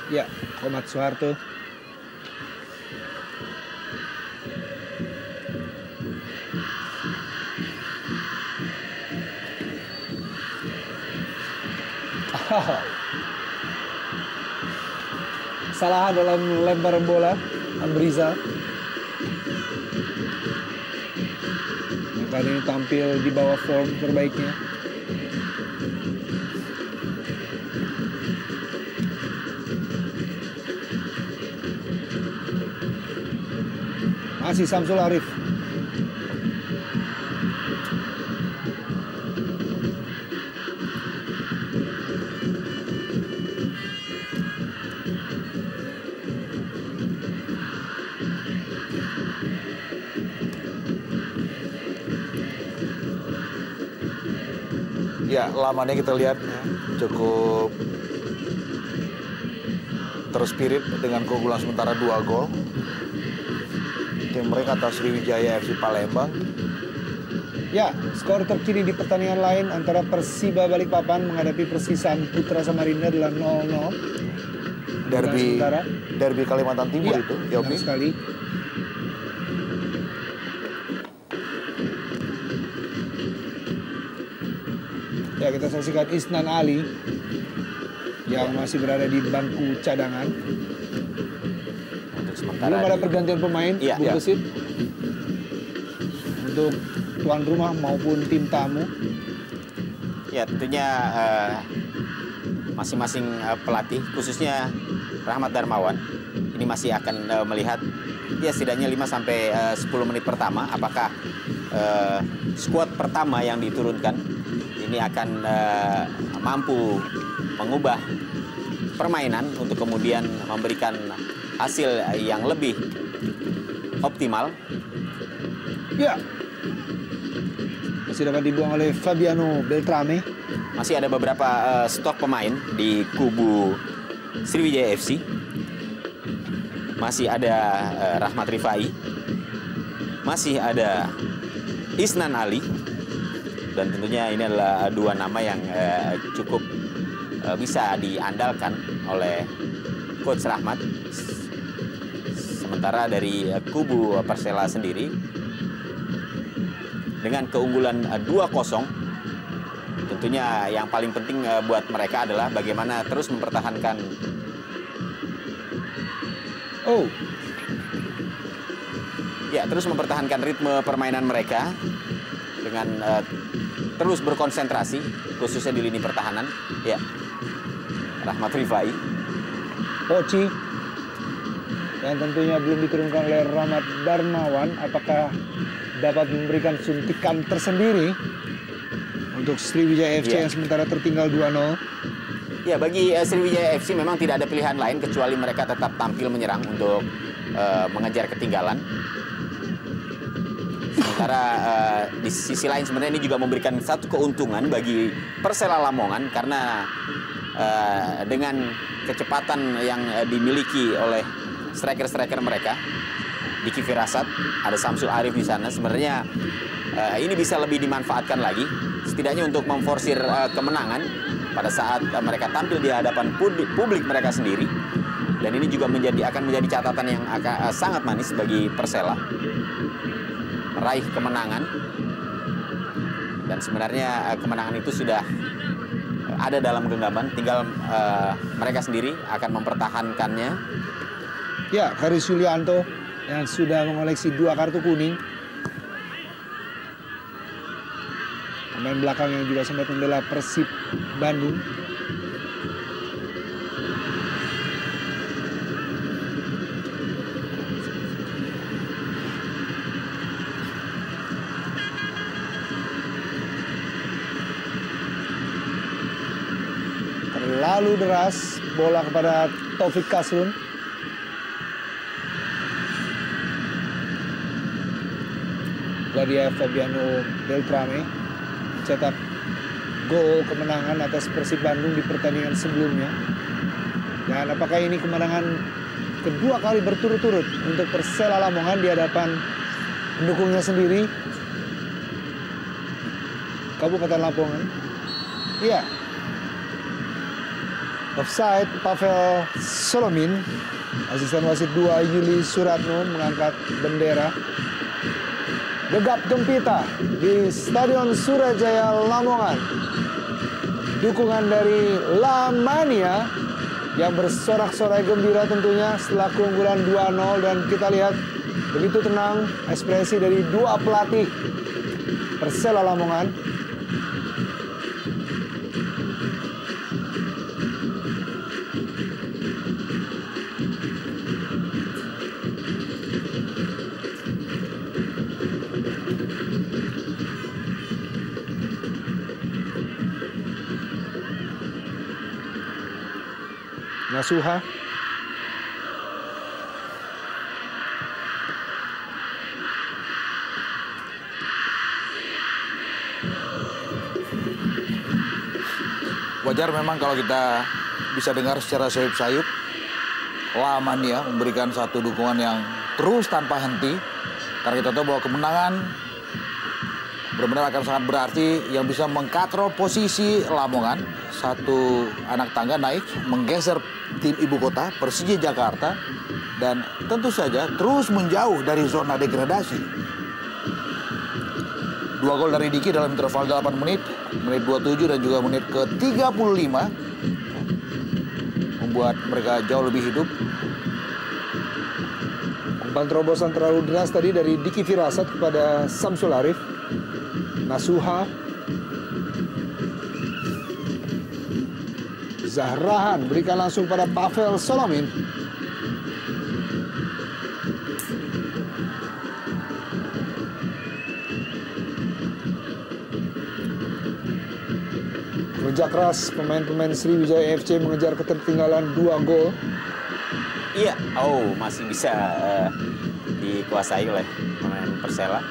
Ya, Komat Soeharto. Salah dalam lemparan bola, Amrizal. Yang kali ini tampil di bawah form terbaiknya. Masih Samsul Arif. Ya, lamannya kita lihat cukup terspirit dengan keunggulan sementara 2 gol. Tim mereka atas Sriwijaya FC Palembang. Ya, skor terkini di pertandingan lain antara Persiba Balikpapan menghadapi Persisam Putra Samarinda adalah 0-0. Derby Kalimantan Timur Ya, itu, benar sekali. Ya, kita saksikan Isnan Ali yang masih berada di bangku cadangan. Untuk sementara Belum ada pergantian pemain, Iya, Bung iya. Gesit. Untuk tuan rumah maupun tim tamu. Ya, tentunya masing-masing pelatih, khususnya Rahmat Darmawan, ini masih akan melihat ya setidaknya 5-10 menit pertama apakah skuad pertama yang diturunkan ini akan mampu mengubah permainan untuk kemudian memberikan hasil yang lebih optimal. Ya, masih dapat dibuang oleh Fabiano Beltrame. Masih ada beberapa stok pemain di kubu Sriwijaya FC. Masih ada Rahmat Rifai. Masih ada Isnan Ali. Dan tentunya ini adalah dua nama yang cukup bisa diandalkan oleh Coach Rahmat. Sementara dari kubu Persela sendiri, dengan keunggulan 2-0, tentunya yang paling penting buat mereka adalah bagaimana terus mempertahankan. Oh, Ya, terus mempertahankan ritme permainan mereka dengan terus berkonsentrasi, khususnya di lini pertahanan. Ya, Rahmat Rifai. Poci. Dan tentunya belum diturunkan oleh Rahmat Darmawan. Apakah dapat memberikan suntikan tersendiri untuk Sriwijaya FC yang sementara tertinggal 2-0? Ya, bagi Sriwijaya FC memang tidak ada pilihan lain kecuali mereka tetap tampil menyerang untuk mengejar ketinggalan. Sementara di sisi lain sebenarnya ini juga memberikan satu keuntungan bagi Persela Lamongan karena dengan kecepatan yang dimiliki oleh striker-striker mereka, Diki Firasat, ada Samsul Arif di sana, sebenarnya ini bisa lebih dimanfaatkan lagi, setidaknya untuk memforsir kemenangan pada saat mereka tampil di hadapan publik mereka sendiri. Dan ini juga akan menjadi catatan yang sangat manis bagi Persela, meraih kemenangan. Dan sebenarnya kemenangan itu sudah ada dalam genggaman, tinggal mereka sendiri akan mempertahankannya. Ya, Haris Yulianto yang sudah mengoleksi 2 kartu kuning. Pemain belakang yang juga sempat membela Persib Bandung. Terlalu deras bola kepada Taufik Kasrun. Gladia Fabiano Beltrame cetak gol kemenangan atas Persib Bandung di pertandingan sebelumnya. Dan apakah ini kemenangan kedua kali berturut-turut untuk Persela Lamongan di hadapan pendukungnya sendiri, Kabupaten Lamongan? Iya. Offside Pavel Solomin. Asisten wasit 2 Yuli Suratno mengangkat bendera. Gegap gempita di Stadion Surajaya Lamongan. Dukungan dari Lamania yang bersorak-sorai gembira tentunya setelah keunggulan 2-0. Dan kita lihat begitu tenang ekspresi dari 2 pelatih Persela Lamongan. Nasuha. Wajar memang kalau kita bisa dengar secara sayup-sayup, Lamania memberikan satu dukungan yang terus tanpa henti. Karena kita tahu bahwa kemenangan benar-benar akan sangat berarti, yang bisa mengkatrol posisi Lamongan, satu anak tangga naik, menggeser tim ibu kota Persija Jakarta, dan tentu saja terus menjauh dari zona degradasi. 2 gol dari Diki dalam interval 8 menit, menit 27 dan juga menit ke-35, membuat mereka jauh lebih hidup. Umpan terobosan terlalu deras tadi dari Diki Firasat kepada Samsul Arif. Nasuha. Zahrahan berikan langsung pada Pavel Solomin. Kerja keras pemain-pemain Sriwijaya FC mengejar ketertinggalan 2 gol. Iya, masih bisa dikuasai oleh pemain Persela.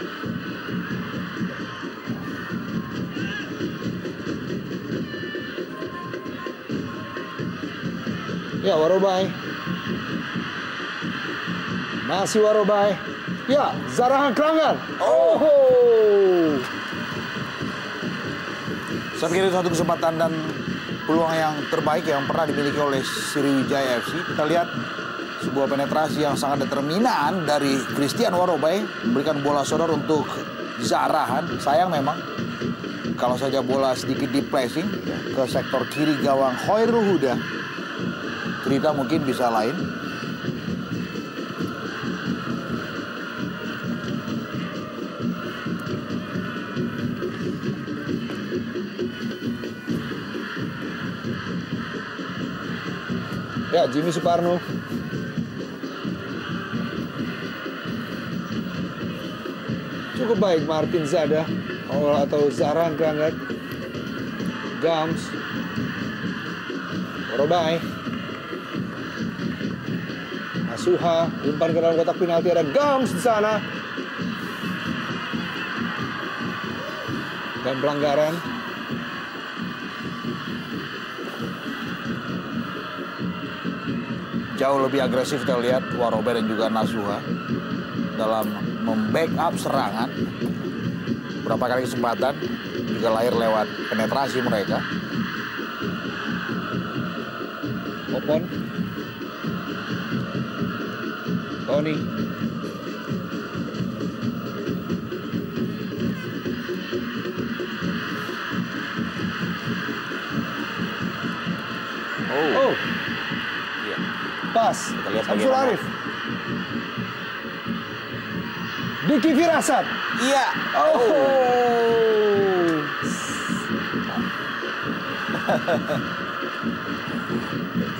Ya, Warobai. Masih Warobai. Ya, Zahrahan Keranggan. Saya pikir itu satu kesempatan dan peluang yang terbaik yang pernah dimiliki oleh Sriwijaya FC. Kita lihat sebuah penetrasi yang sangat determinan dari Christian Warobai, memberikan bola sodor untuk Zahrahan. Sayang memang kalau saja bola sedikit di pressing ke sektor kiri gawang Khairul Huda, cerita mungkin bisa lain. Ya, Jimmy Suparno. Cukup baik Martin Zada atau Zahran Kranggat. Gams. Warobai. Masuha, umpan ke dalam kotak penalti, ada Gams di sana. Dan pelanggaran. Jauh lebih agresif kita lihat Warobai dan juga Nasuha dalam membackup serangan. Berapa kali kesempatan juga lahir lewat penetrasi mereka. Opon. Tony. Oh. Iya. Pas. Kita lihat Samsul bagaimana. Arif. Diki Firasat. Iya.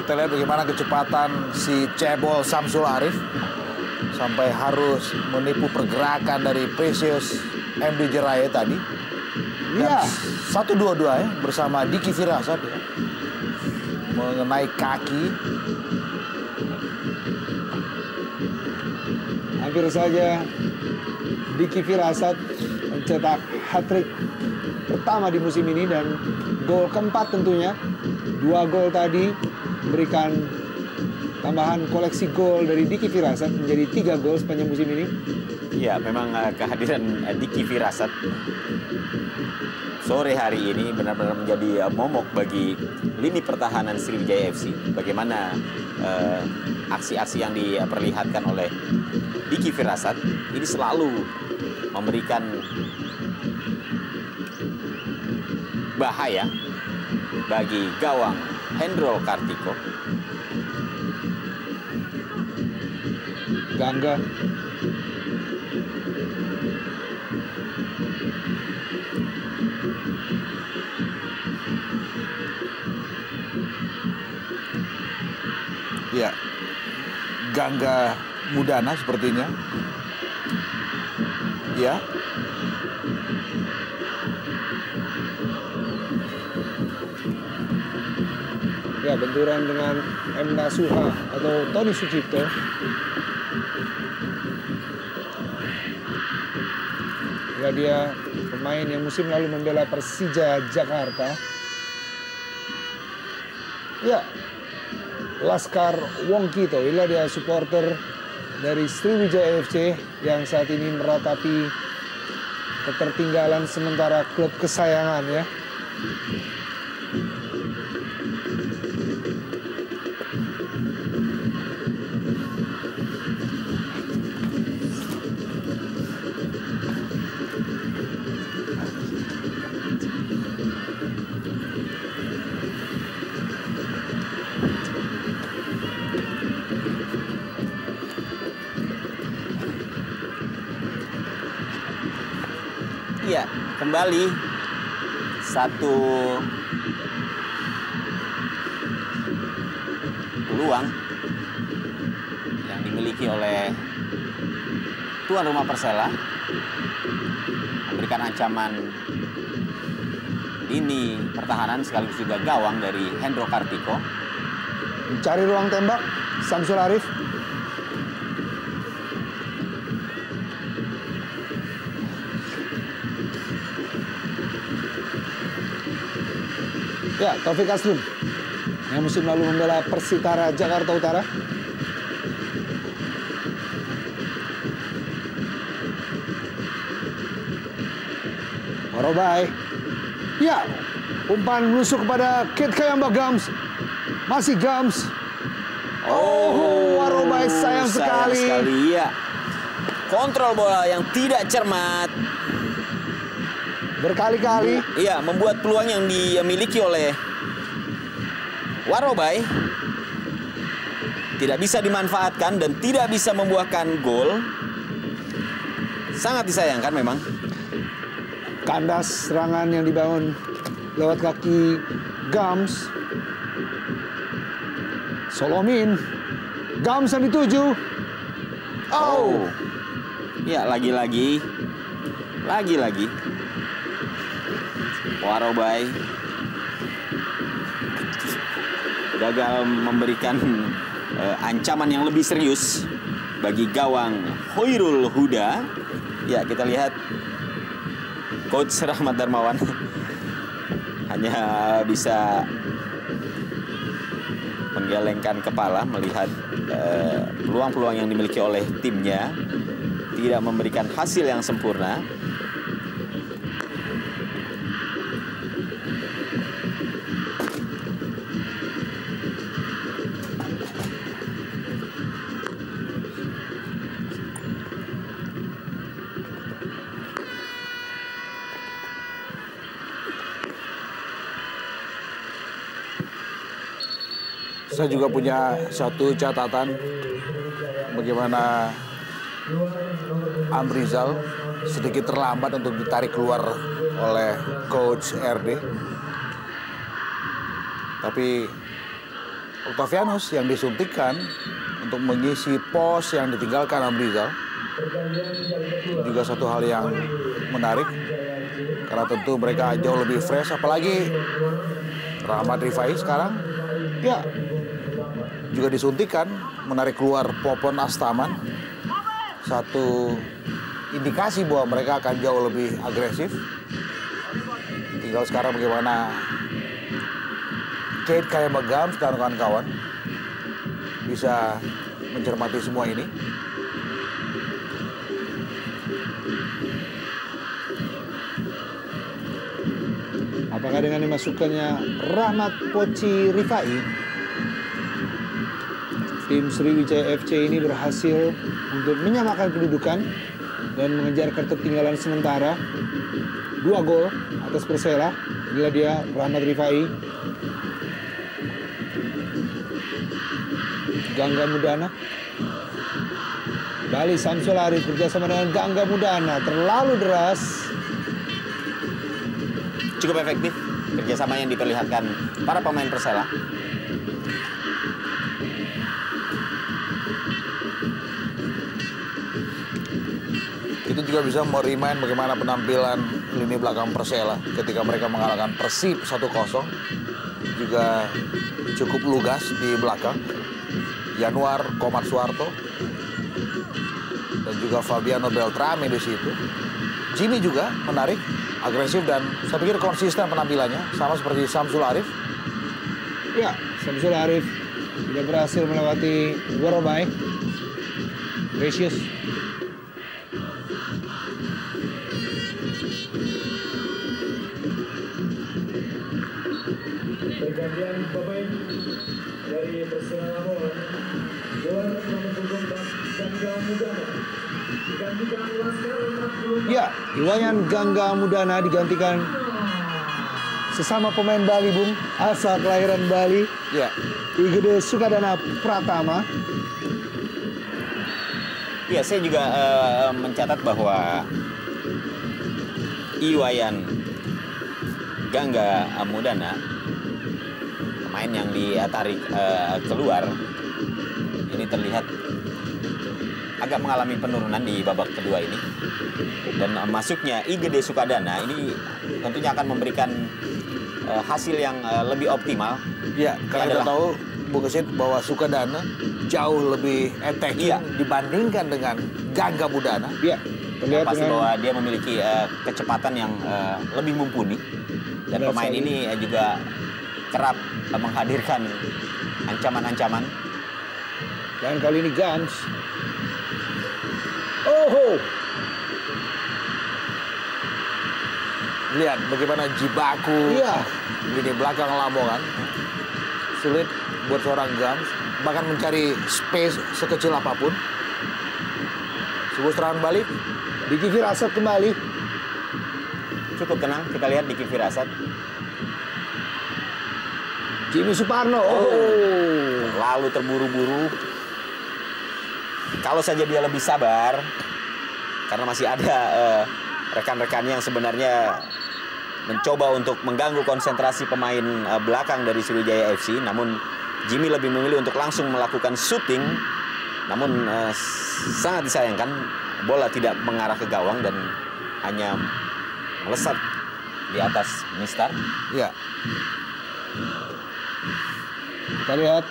Kita lihat bagaimana kecepatan si cebol Samsul Arif sampai harus menipu pergerakan dari Precious MD Jeraye tadi. Iya. 1-2-2 ya bersama Diki Firasat ya. Mengenai kaki. Hampir saja Diki Firasat mencetak hat-trick pertama di musim ini dan gol keempat tentunya. 2 gol tadi memberikan tambahan koleksi gol dari Diki Firasat menjadi 3 gol sepanjang musim ini. Iya, memang kehadiran Diki Firasat sore hari ini benar-benar menjadi momok bagi lini pertahanan Sriwijaya FC. Bagaimana aksi-aksi yang diperlihatkan oleh Diki Firasat ini selalu memberikan bahaya bagi gawang Hendro Kartiko. Gangga. Ya, Gangga Mudana sepertinya. Ya, Ya, benturan dengan M. Nasuha atau Tony Sucipto. Ya, dia pemain yang musim lalu membela Persija Jakarta. Ya, Laskar Wongkito, inilah dia supporter dari Sriwijaya FC yang saat ini meratapi ketertinggalan sementara klub kesayangan ya. Iya, kembali satu peluang yang dimiliki oleh tuan rumah Persela memberikan ancaman lini pertahanan sekaligus juga gawang dari Hendro Kartiko. Mencari ruang tembak, Samsul Arif. Ya, Taufik Aslum yang musim lalu membela Persitara Jakarta Utara. Warobai. Ya, umpan menusuk kepada Kit Kayamba Gams. Masih Gams. Oh, Warobai sayang sekali. Iya. Kontrol bola yang tidak cermat. Berkali-kali. Iya, membuat peluang yang dimiliki oleh Warobai tidak bisa dimanfaatkan dan tidak bisa membuahkan gol. Sangat disayangkan memang. Kandas serangan yang dibangun lewat kaki Gams. Solomin. Gams yang dituju. Oh. Ya, lagi-lagi. Warobai gagal memberikan ancaman yang lebih serius bagi gawang Hoirul Huda. Ya, kita lihat Coach Rahmat Darmawan hanya bisa menggelengkan kepala melihat peluang-peluang yang dimiliki oleh timnya tidak memberikan hasil yang sempurna. Saya juga punya satu catatan bagaimana Amrizal sedikit terlambat untuk ditarik keluar oleh Coach RD. Tapi Octavianus yang disuntikkan untuk mengisi pos yang ditinggalkan Amrizal juga satu hal yang menarik karena tentu mereka jauh lebih fresh, apalagi Rahmat Rifai sekarang ya juga disuntikan menarik keluar Popon Astaman, satu indikasi bahwa mereka akan jauh lebih agresif. Tinggal sekarang bagaimana Kate Kayamagam dan kawan-kawan bisa mencermati semua ini. Apakah dengan dimasukkannya Rahmat Poci Rifai, tim Sriwijaya FC ini berhasil untuk menyamakan kedudukan dan mengejar ketertinggalan sementara 2 gol atas Persela. Inilah dia Rahmat Rifai. Gangga Mudana. Bali Samsul Arif bekerjasama dengan Gangga Mudana. Terlalu deras. Cukup efektif kerjasama yang diperlihatkan para pemain Persela. Itu juga bisa merimain bagaimana penampilan lini belakang Persela ketika mereka mengalahkan Persib 1-0. Juga cukup lugas di belakang. Januar Komar Suarto dan juga Fabiano Beltrame di situ. Jimmy juga menarik, agresif, dan saya pikir konsisten penampilannya sama seperti Samsul Arif. Ya, Samsul Arif tidak berhasil melewati Warobai. Precious. Pergantian pemain dari Persela Lamongan, Luar nomor punggung Gangga Mudana digantikan Laskar 40. Ya, Iwayan Gangga Mudana digantikan sesama pemain Bali, Bung, asal kelahiran Bali. Ya, Igede Sukadana Pratama. Ya, saya juga mencatat bahwa Iwayan Gangga Mudana, pemain yang ditarik keluar, ini terlihat agak mengalami penurunan di babak kedua ini. Dan masuknya Igede Sukadana ini tentunya akan memberikan hasil yang lebih optimal. ya, karena kita tahu Bu Kesit bahwa Sukadana jauh lebih attacking dibandingkan dengan Gangga Mudana. Ya, terlihat Pasti dengan bahwa dia memiliki kecepatan yang lebih mumpuni. Dan Benar pemain sekali. ini juga kerap menghadirkan ancaman-ancaman. dan kali ini Gams. Oh, Lihat bagaimana jibaku iya. lini belakang Lamongan. Sulit buat seorang Gams bahkan mencari space sekecil apapun. Sebuah serangan balik. Diki Firasat kembali. Cukup tenang, kita lihat Diki Firasat. Jimmy Suparno. Lalu terburu-buru. Kalau saja dia lebih sabar, karena masih ada rekan-rekannya yang sebenarnya mencoba untuk mengganggu konsentrasi pemain belakang dari Sriwijaya FC, namun Jimmy lebih memilih untuk langsung melakukan shooting, namun sangat disayangkan bola tidak mengarah ke gawang dan hanya melesat di atas Mistar. Ya. Kita lihat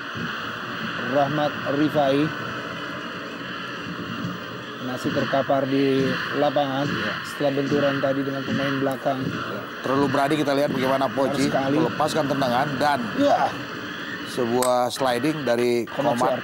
Rahmat Rifai masih terkapar di lapangan setelah benturan tadi dengan pemain belakang. Terlalu berani kita lihat bagaimana Poci melepaskan tendangan dan sebuah sliding dari Komar.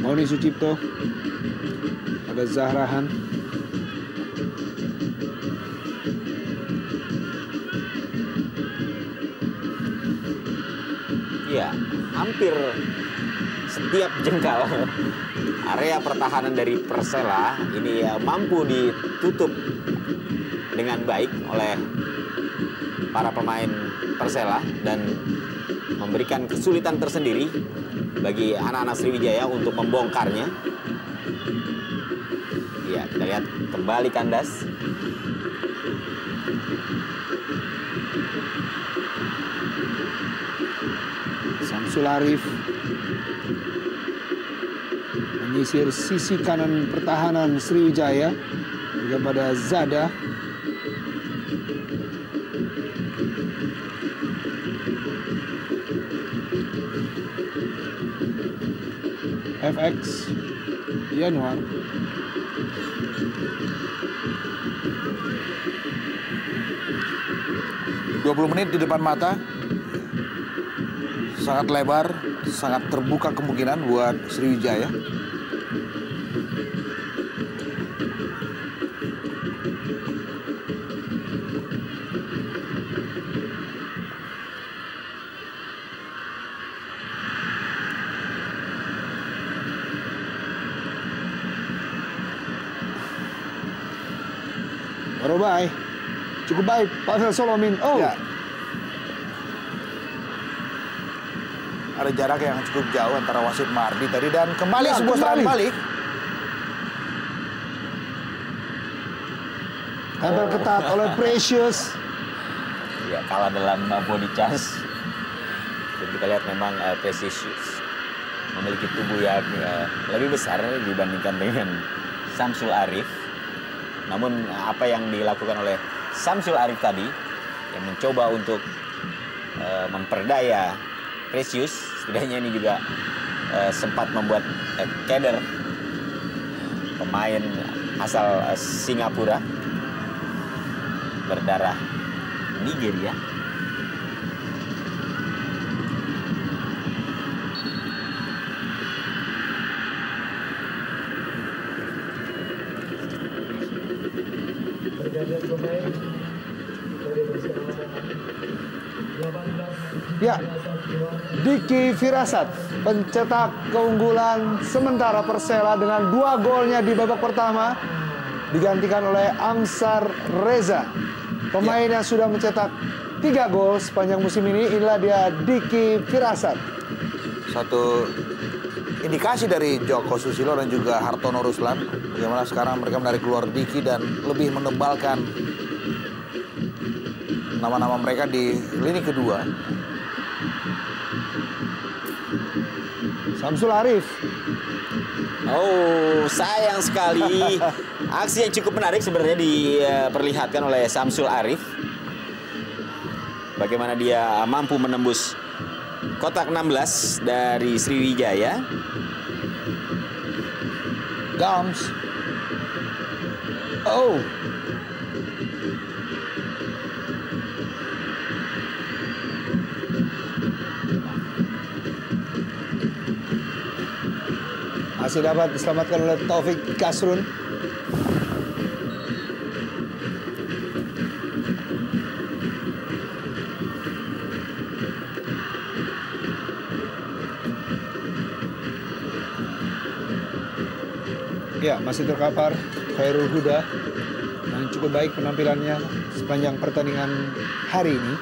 Moni Sucipto, ada Zahrahan, Ya, hampir setiap jengkal area pertahanan dari Persela ini mampu ditutup dengan baik oleh para pemain Persela dan memberikan kesulitan tersendiri bagi anak-anak Sriwijaya untuk membongkarnya. Ya, kita lihat kembali kandas. Samsul Arif menyisir sisi kanan pertahanan Sriwijaya juga pada Zada. FX Yanuar. ...20 menit di depan mata. Sangat lebar, sangat terbuka kemungkinan buat Sriwijaya. Robai, cukup baik Pavel Solomin. Ya. Ada jarak yang cukup jauh antara wasit Mardi tadi dan kembali sebuah serangan balik. Tampil ketat oleh Precious. Ya, kalah dalam body charge. Dan kita lihat memang Precious memiliki tubuh yang lebih besar dibandingkan dengan Samsul Arif. Namun apa yang dilakukan oleh Samsul Arif tadi yang mencoba untuk memperdaya Precious, setidaknya ini juga sempat membuat Keder, pemain asal Singapura berdarah Nigeria, Pergantian pemain dari bersama Ya, Diki Firasat pencetak keunggulan sementara Persela dengan 2 golnya di babak pertama digantikan oleh Amsar Reza, pemain yang sudah mencetak 3 gol sepanjang musim ini. Inilah dia Diki Firasat. Satu indikasi dari Joko Susilo dan juga Hartono Ruslan bagaimana sekarang mereka menarik keluar Diki dan lebih menebalkan nama-nama mereka di lini kedua. Samsul Arif. Oh, sayang sekali. Aksi yang cukup menarik sebenarnya diperlihatkan oleh Samsul Arif. Bagaimana dia mampu menembus kotak 16 dari Sriwijaya. Gams. Oh. Masih dapat diselamatkan oleh Taufik Kasrun. Ya, masih terkapar Khairul Huda yang cukup baik penampilannya sepanjang pertandingan hari ini.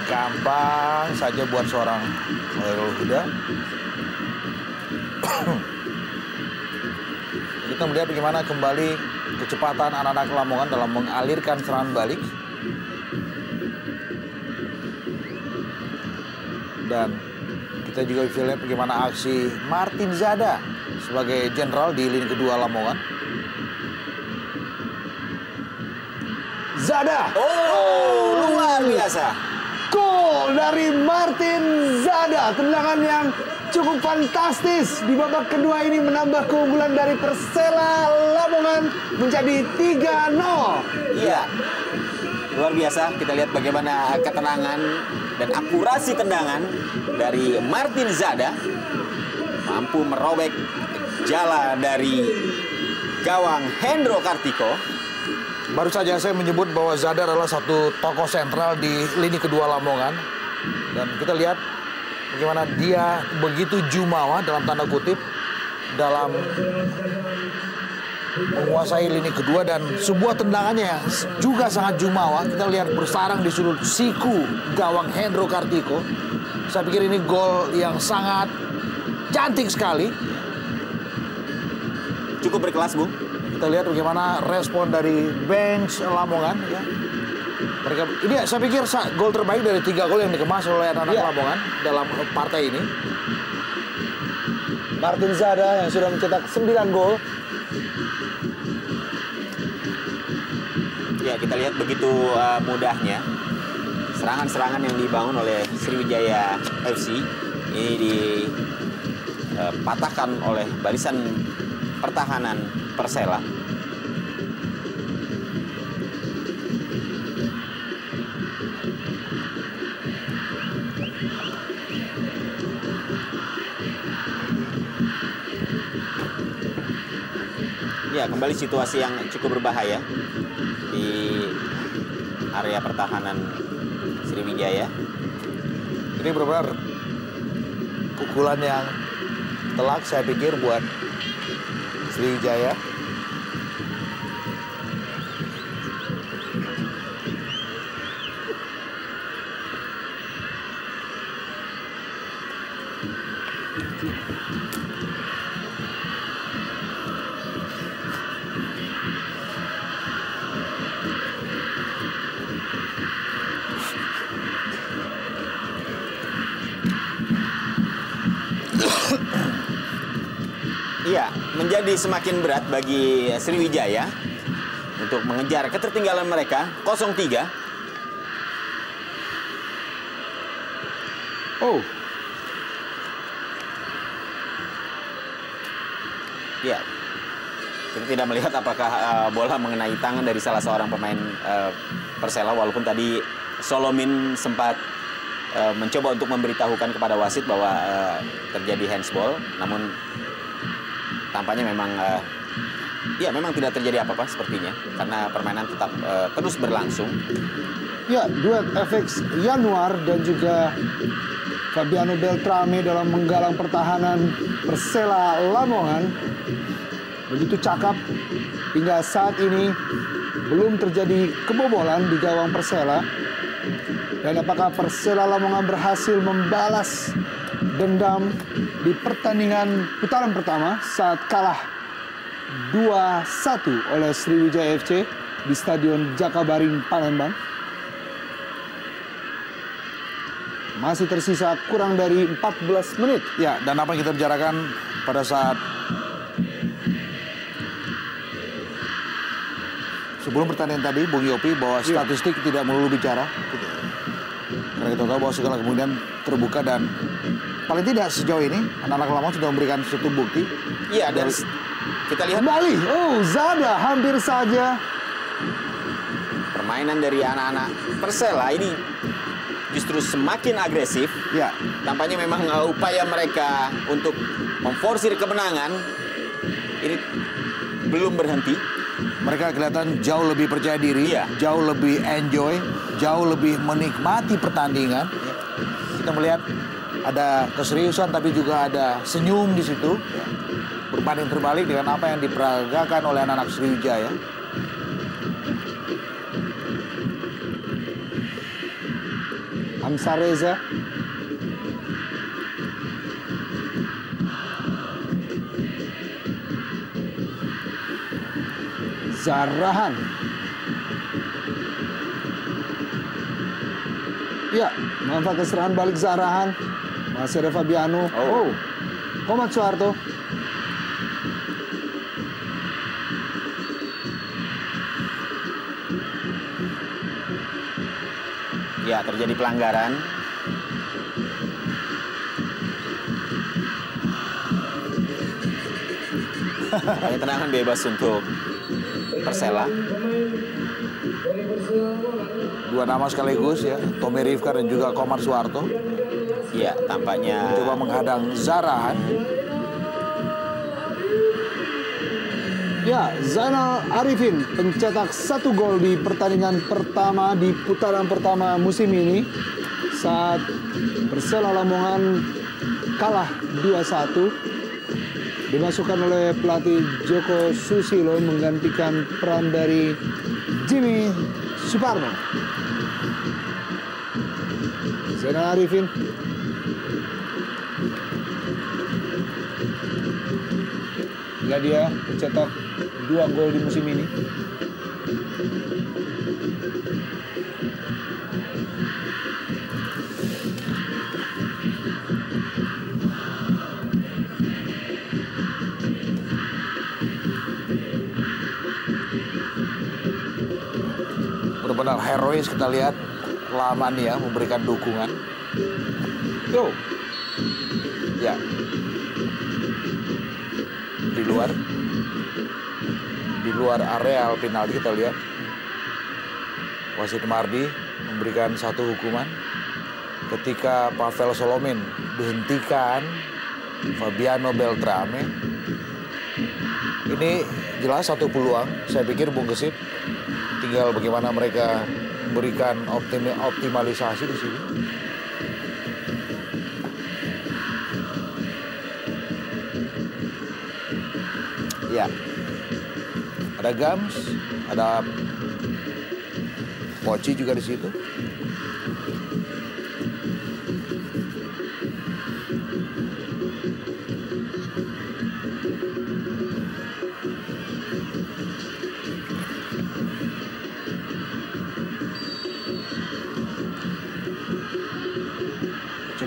Gampang saja buat seorang Khairul Huda. Kita melihat bagaimana kembali kecepatan anak-anak Lamongan dalam mengalirkan serangan balik. Dan kita juga bisa lihat bagaimana aksi Martin Zada sebagai jenderal di lini kedua Lamongan. Zada. Oh, luar biasa. Gol dari Martin Zada. Tendangan yang cukup fantastis di babak kedua ini menambah keunggulan dari Persela Lamongan menjadi 3-0. Iya. Luar biasa. Kita lihat bagaimana ketenangan dan akurasi tendangan dari Martin Zada mampu merobek jala dari gawang Hendro Kartiko. Baru saja saya menyebut bahwa Zada adalah satu tokoh sentral di lini kedua Lamongan. Dan kita lihat bagaimana dia begitu jumawa dalam tanda kutip dalam menguasai lini kedua, dan sebuah tendangannya juga sangat jumawa. Kita lihat bersarang di sudut siku gawang Hendro Kartiko. Saya pikir ini gol yang sangat cantik sekali. Cukup berkelas, Bung. Kita lihat bagaimana respon dari bench Lamongan. Ya. Mereka ini saya pikir gol terbaik dari 3 gol yang dikemas oleh anak-anak Lamongan dalam partai ini. Martin Zada yang sudah mencetak 9 gol. Ya, kita lihat begitu mudahnya serangan-serangan yang dibangun oleh Sriwijaya FC ini dipatahkan oleh barisan pertahanan Persela. Ya, kembali situasi yang cukup berbahaya di area pertahanan Sriwijaya. Ini benar-benar pukulan yang telak saya pikir buat Sriwijaya. Iya, menjadi semakin berat bagi Sriwijaya untuk mengejar ketertinggalan mereka 0-3. Oh, Ya, kita tidak melihat apakah bola mengenai tangan dari salah seorang pemain Persela, walaupun tadi Solomin sempat mencoba untuk memberitahukan kepada wasit bahwa terjadi handsball, namun tampaknya memang memang tidak terjadi apa-apa sepertinya, karena permainan tetap terus berlangsung. ya, duet FX Yanuar dan juga Fabiano Beltrame dalam menggalang pertahanan Persela Lamongan begitu cakap. Hingga saat ini belum terjadi kebobolan di gawang Persela. Dan apakah Persela Lamongan berhasil membalas dendam di pertandingan putaran pertama saat kalah 2-1 oleh Sriwijaya FC di Stadion Jakabaring, Palembang? Masih tersisa kurang dari 14 menit. Ya, dan apa yang kita bicarakan pada saat sebelum pertandingan tadi, Bung Yopi, bahwa statistik tidak melulu bicara. Karena kita tahu bahwa segala kemudian terbuka, dan paling tidak sejauh ini anak-anak Lamongan sudah memberikan suatu bukti. Iya, dan kita lihat Kembali, Zada hampir saja. permainan dari anak-anak Persela ini justru semakin agresif. Ya, Tampaknya memang upaya mereka untuk memforsir kemenangan ini belum berhenti. Mereka kelihatan jauh lebih percaya diri, Iya. jauh lebih enjoy, jauh lebih menikmati pertandingan. Kita melihat ada keseriusan tapi juga ada senyum di situ. Berbanding terbalik dengan apa yang diperagakan oleh anak-anak Sriwijaya. Hamzah Reza. Zahrahan. Ya, manfaat serangan balik Zahrahan. Masih ada Fabiano. Oh. Komad Soeharto. Ya, terjadi pelanggaran. Hanya tendangan bebas untuk Persela. Dua nama sekaligus ya, Tommy Rifka dan juga Komar Soeharto. Ya, tampaknya Coba menghadang Zahrahan. Ya, Zainal Arifin pencetak 1 gol di pertandingan pertama di putaran pertama musim ini saat Persela Lamongan kalah 2-1. Dimasukkan oleh pelatih Joko Susilo menggantikan peran dari Jimmy Suparno. Zainal Arifin. Bila dia mencetak 2 gol di musim ini. Benar-benar herois kita lihat Laman ya memberikan dukungan. Yo, Ya. Di luar area penalti kita lihat wasit Mardi memberikan satu hukuman ketika Pavel Solomin dihentikan Fabiano Beltrame. Ini jelas satu peluang. Saya pikir Bung Gesit tinggal bagaimana mereka memberikan optimalisasi di sini. ya, Ada Gams, ada Poci juga di situ.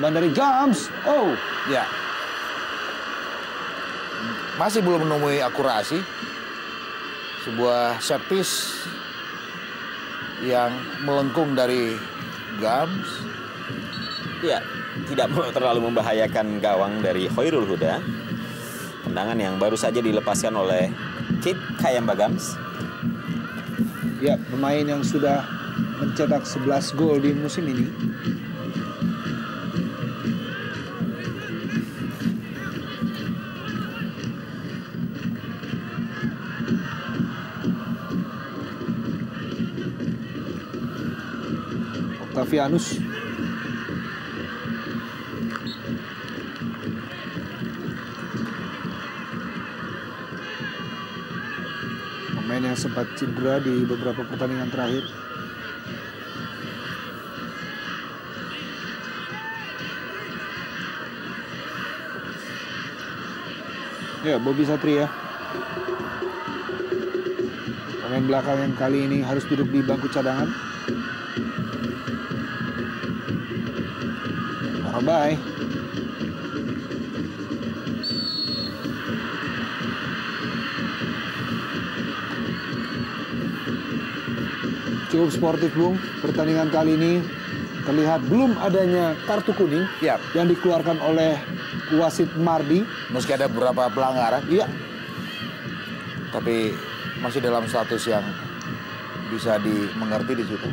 cobaan dari Gams. Oh, Ya. Masih belum menemui akurasi. Sebuah set piece yang melengkung dari Gams. ya, tidak terlalu membahayakan gawang dari Hoirul Huda. Tendangan yang baru saja dilepaskan oleh Kit Kayambagams. ya, pemain yang sudah mencetak 11 gol di musim ini. Octavianus. Pemain yang sempat cedera di beberapa pertandingan terakhir. Ya, Bobby Satria. Pemain belakang yang kali ini harus duduk di bangku cadangan. Bye. Cukup sportif, Bung. Pertandingan kali ini terlihat belum adanya kartu kuning Ya. yang dikeluarkan oleh wasit Mardi. Meski ada beberapa pelanggaran, Iya, tapi masih dalam status yang bisa dimengerti di situ.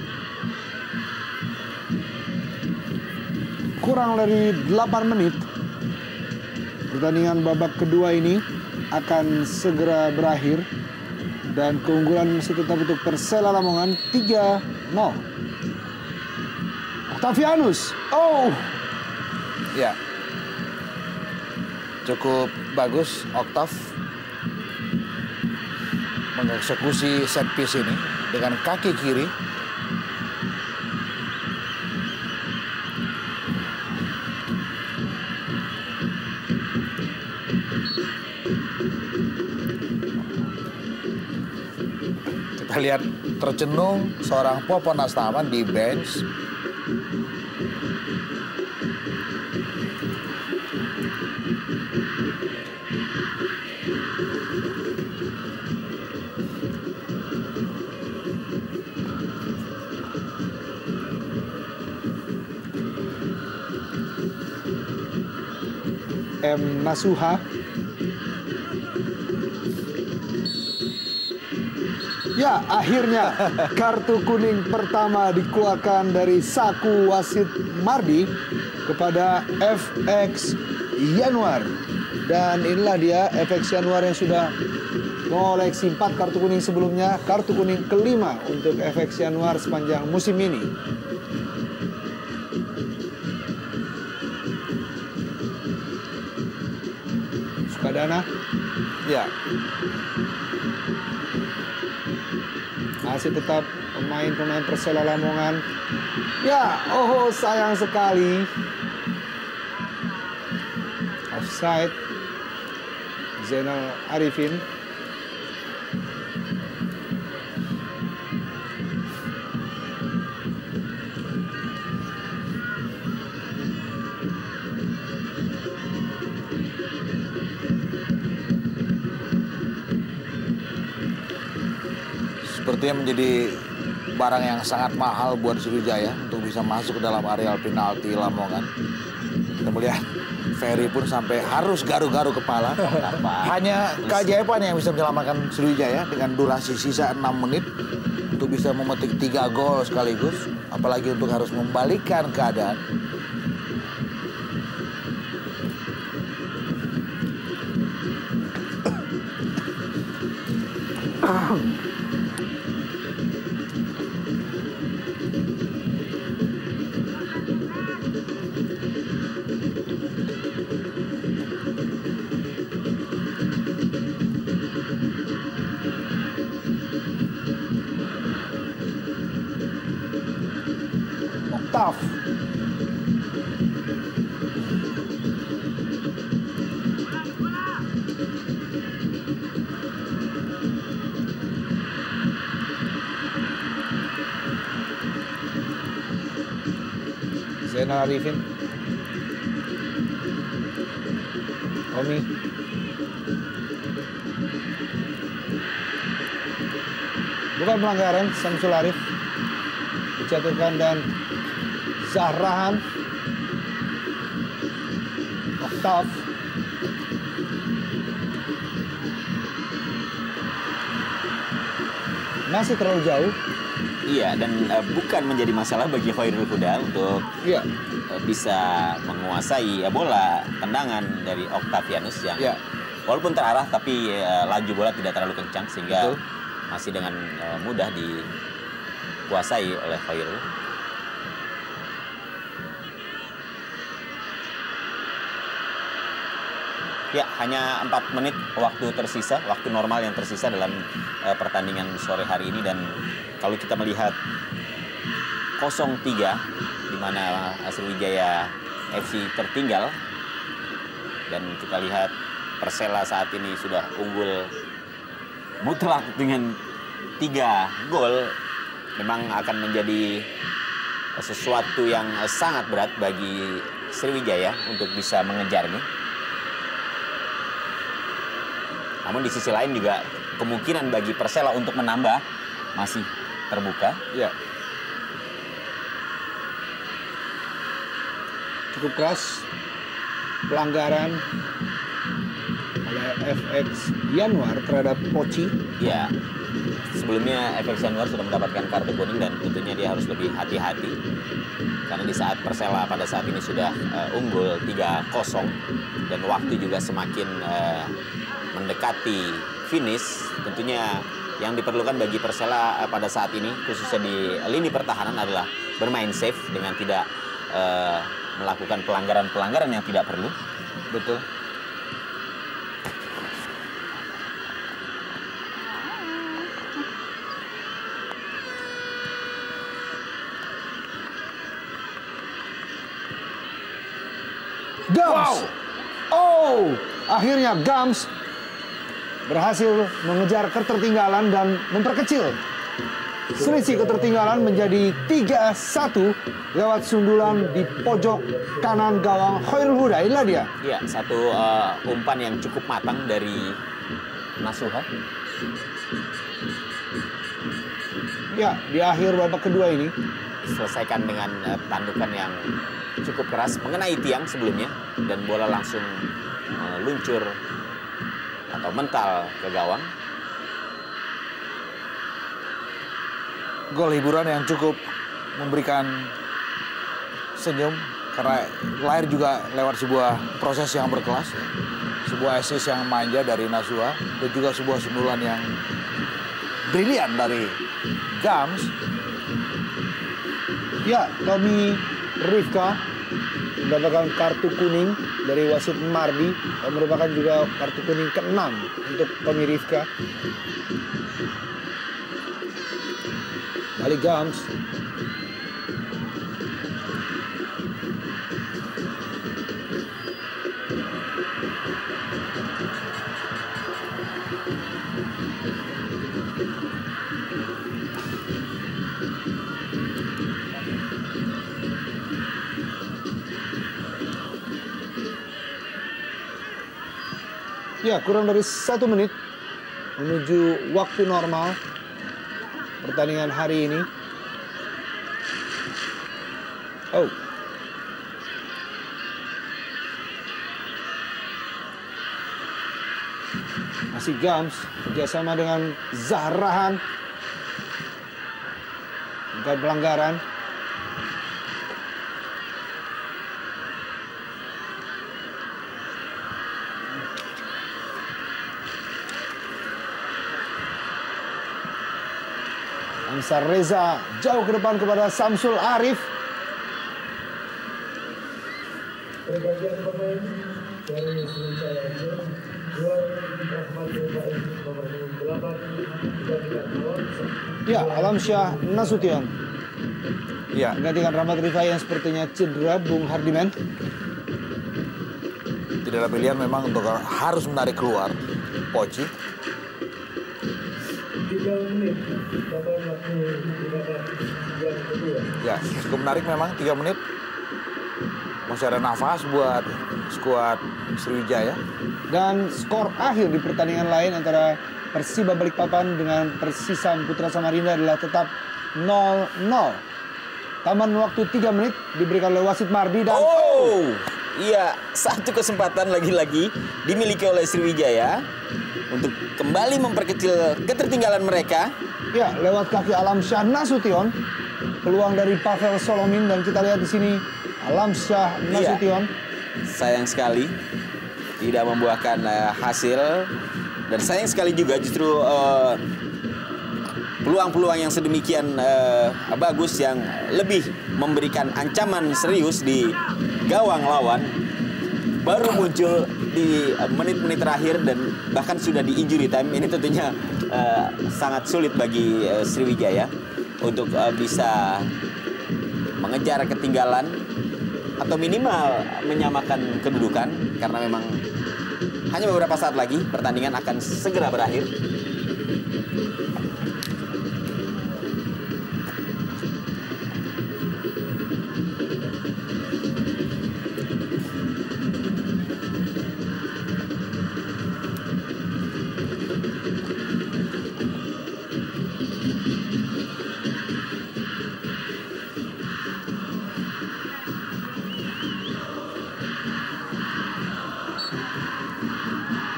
kurang dari 8 menit. Pertandingan babak kedua ini akan segera berakhir. Dan keunggulan masih tetap untuk Persela Lamongan 3-0. Octavianus. Oh. Ya. Cukup bagus Octav mengeksekusi set piece ini dengan kaki kiri. Kita lihat tercenung seorang Popon Astaman di bench. M. Nasuha. Ya, akhirnya kartu kuning pertama dikeluarkan dari saku wasit Mardi kepada FX Yanuar. Dan inilah dia FX Yanuar yang sudah mengoleksi 4 kartu kuning sebelumnya. Kartu kuning kelima untuk FX Yanuar sepanjang musim ini. Sukadana. Ya. Masih tetap pemain-pemain Persela Lamongan. Ya, oh sayang sekali. Offside. Zainal Arifin. Sepertinya menjadi barang yang sangat mahal buat Sriwijaya untuk bisa masuk ke dalam areal penalti Lamongan. Kita melihat Ferry pun sampai harus garu-garu kepala. Hanya keajaiban yang bisa menyelamatkan Sriwijaya dengan durasi sisa 6 menit untuk bisa memetik 3 gol sekaligus. Apalagi untuk harus membalikkan keadaan. Octav. Zainal Arifin. Omi. Bukan pelanggaran, Samsul Arif dijatuhkan dan Zahrahan. Octav. Masih terlalu jauh. Iya, dan bukan menjadi masalah bagi Khairul Huda untuk Iya. Bisa menguasai bola tendangan dari Octavianus yang walaupun terarah tapi laju bola tidak terlalu kencang sehingga masih dengan mudah dikuasai oleh Khairul. Ya, hanya 4 menit waktu tersisa, waktu normal yang tersisa dalam pertandingan sore hari ini. Dan kalau kita melihat 0-3 di mana Sriwijaya FC tertinggal, dan kita lihat Persela saat ini sudah unggul mutlak dengan 3 gol, memang akan menjadi sesuatu yang sangat berat bagi Sriwijaya untuk bisa mengejarnya. Namun di sisi lain juga kemungkinan bagi Persela untuk menambah masih terbuka. Ya. Cukup keras pelanggaran oleh FX Yanuar terhadap Poci. Ya, sebelumnya Efek Januar sudah mendapatkan kartu kuning dan tentunya dia harus lebih hati-hati. Karena di saat Persela pada saat ini sudah unggul 3-0 dan waktu juga semakin mendekati finish, tentunya yang diperlukan bagi Persela pada saat ini khususnya di lini pertahanan adalah bermain safe dengan tidak melakukan pelanggaran-pelanggaran yang tidak perlu. Betul. Gams. Oh, akhirnya Gams berhasil mengejar ketertinggalan dan memperkecil selisih ketertinggalan menjadi 3-1 lewat sundulan di pojok kanan gawang Khairul Huda. Inilah dia. Iya, satu umpan yang cukup matang dari Nasuha. Ya, di akhir babak kedua ini Selesaikan dengan tandukan yang cukup keras mengenai tiang sebelumnya dan bola langsung meluncur atau mental ke gawang. Gol hiburan yang cukup memberikan senyum karena lahir juga lewat sebuah proses yang berkelas, sebuah assist yang manja dari Nasuha dan juga sebuah sundulan yang brilian dari Gams. ya, Tommy Rifka mendapatkan kartu kuning dari wasit Mardi yang merupakan juga kartu kuning ke-6 untuk Tommy Rifka. Balik Gams. Ya, kurang dari 1 menit menuju waktu normal pertandingan hari ini. Oh. Masih Gams kerjasama dengan Zahrahan. Bukan pelanggaran. Ansar Reza jauh ke depan kepada Samsul Arif. Pergantian pemain dari Sriwijaya FC, Rahmat Rufa'i nomor 8 digantikan lawan. Ya, Alamsyah Nasution Ya, menggantikan Rahmat Rifai yang sepertinya cedera. Bung Hardiman. tidak ada pilihan memang untuk harus menarik keluar Poci. 3 menit total waktu digunakan yang kedua. Ya, cukup menarik memang 3 menit. Masih ada nafas buat skuad Sriwijaya. Dan skor akhir di pertandingan lain antara Persiba Balikpapan dengan Persisam Putra Samarinda adalah tetap 0-0. Tambahan waktu 3 menit diberikan oleh wasit Mardi dan Iya, satu kesempatan lagi-lagi dimiliki oleh Sriwijaya untuk kembali memperkecil ketertinggalan mereka. ya, lewat kaki Alamsyah Nasution, peluang dari Pavel Solomin, dan kita lihat di sini Alamsyah Nasution. Sayang sekali tidak membuahkan hasil dan sayang sekali juga justru peluang-peluang yang sedemikian bagus yang lebih memberikan ancaman serius di gawang lawan baru muncul di menit-menit terakhir dan bahkan sudah di injury time. Ini tentunya sangat sulit bagi Sriwijaya untuk bisa mengejar ketinggalan atau minimal menyamakan kedudukan karena memang hanya beberapa saat lagi pertandingan akan segera berakhir.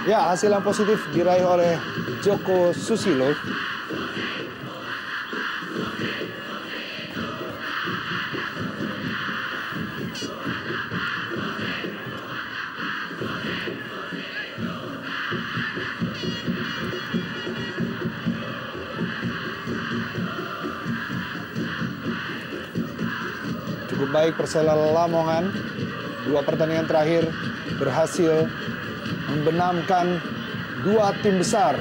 Ya, hasil yang positif diraih oleh Joko Susilo cukup baik Persela Lamongan. 2 pertandingan terakhir berhasil membenamkan 2 tim besar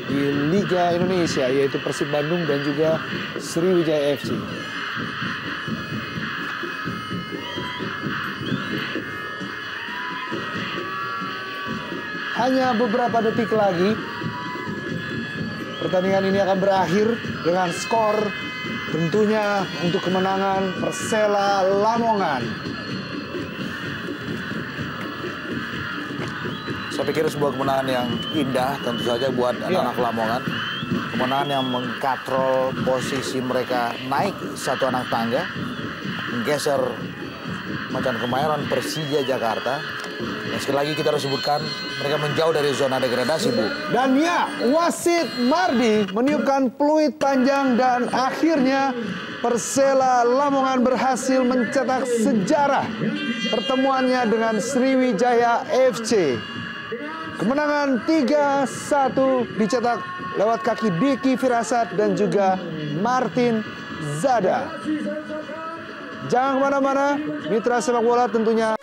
di Liga Indonesia, yaitu Persib Bandung dan juga Sriwijaya FC. Hanya beberapa detik lagi pertandingan ini akan berakhir dengan skor tentunya untuk kemenangan Persela Lamongan. Saya pikir sebuah kemenangan yang indah tentu saja buat anak-anak Lamongan. Kemenangan yang mengkatrol posisi mereka naik 1 anak tangga, menggeser Macan Kemayoran Persija Jakarta. Dan sekali lagi kita harus sebutkan mereka menjauh dari zona degradasi, Bu. Dan ya, wasit Mardi meniupkan peluit panjang dan akhirnya Persela Lamongan berhasil mencetak sejarah pertemuannya dengan Sriwijaya FC. Kemenangan 3-1 dicetak lewat kaki Diki Firasat dan juga Martin Zada. Jangan kemana-mana, mitra sepak bola tentunya